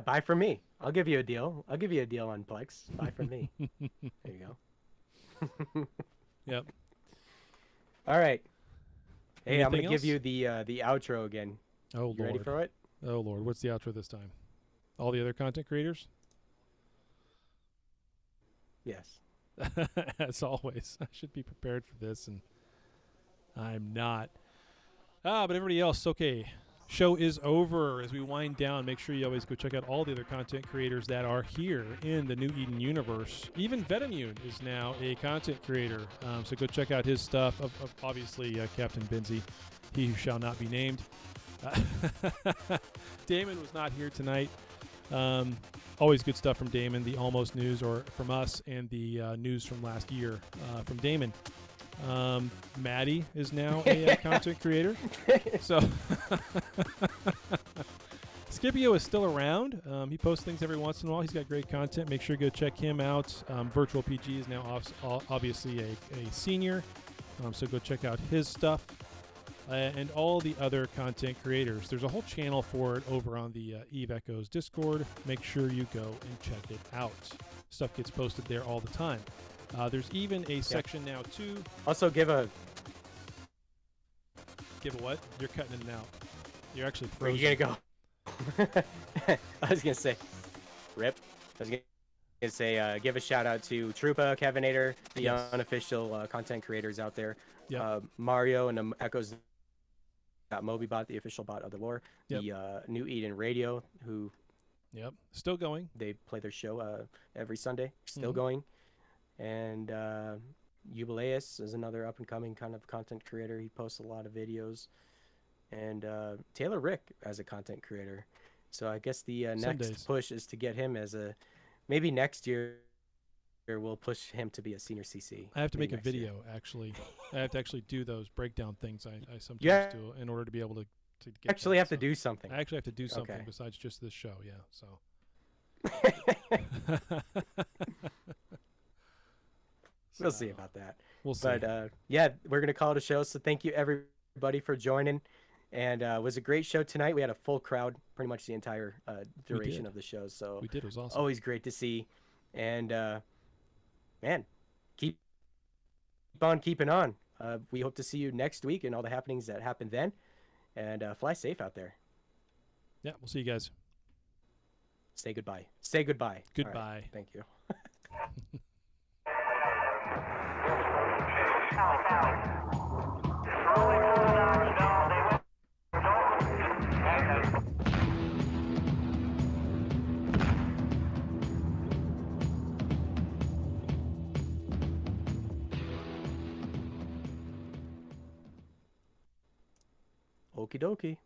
Buy from me. I'll give you a deal. I'll give you a deal on Plex. Buy from me. There you go. Yep. All right. Hey, I'm Anything gonna give else? you the outro again. Oh, You ready Lord. for it? Oh, Lord. What's the outro this time? All the other content creators? Yes. As always, I should be prepared for this, and I'm not. But everybody else, okay. Show is over. As we wind down, make sure you always go check out all the other content creators that are here in the New Eden universe. Even Vetemune is now a content creator, so go check out his stuff. Obviously, Captain Benzie, he who shall not be named. Damon was not here tonight. Always good stuff from Damon, the Almost News, or from us, and the news from last year from Damon. Maddie is now a content creator. So Scipio is still around. He posts things every once in a while. He's got great content. Make sure to go check him out. Virtual PG is now obviously a senior, so go check out his stuff. And all the other content creators. There's a whole channel for it over on the Eve Echoes Discord. Make sure you go and check it out. Stuff gets posted there all the time. There's even a section now too. Also give a what? You're cutting in and out. You're actually Where frozen. you gonna go? I was gonna say rip. I was gonna say give a shout out to Trupa, Kevinator, the Yes. unofficial content creators out there. Yep. Mario and Echoes MobiBot, the official bot of the lore. Yep. The New Eden Radio, who Yep. Still going. they play their show every Sunday, still Mhm. going. And Jubileus is another up and coming kind of content creator. He posts a lot of videos. And Taylor Rick as a content creator. So I guess the next Sundays. push is to get him as a maybe next year we'll push him to be a senior CC. I have to maybe make a next year. video actually. I have to actually do those breakdown things I sometimes Yeah. do in order to be able to get Actually that, have to so. do something. I actually have to do something Okay. besides just this show, yeah. So We'll see about that. We'll see. But yeah, we're gonna call it a show. So thank you everybody for joining, and it was a great show tonight. We had a full crowd pretty much the entire duration did. of the show. So We did. It was awesome. Always great to see, and man, keep on keeping on. We hope to see you next week and all the happenings that happen then, and fly safe out there. Yeah, we'll see you guys. Say goodbye. Say goodbye. All right, Goodbye. Thank you. Okie dokie.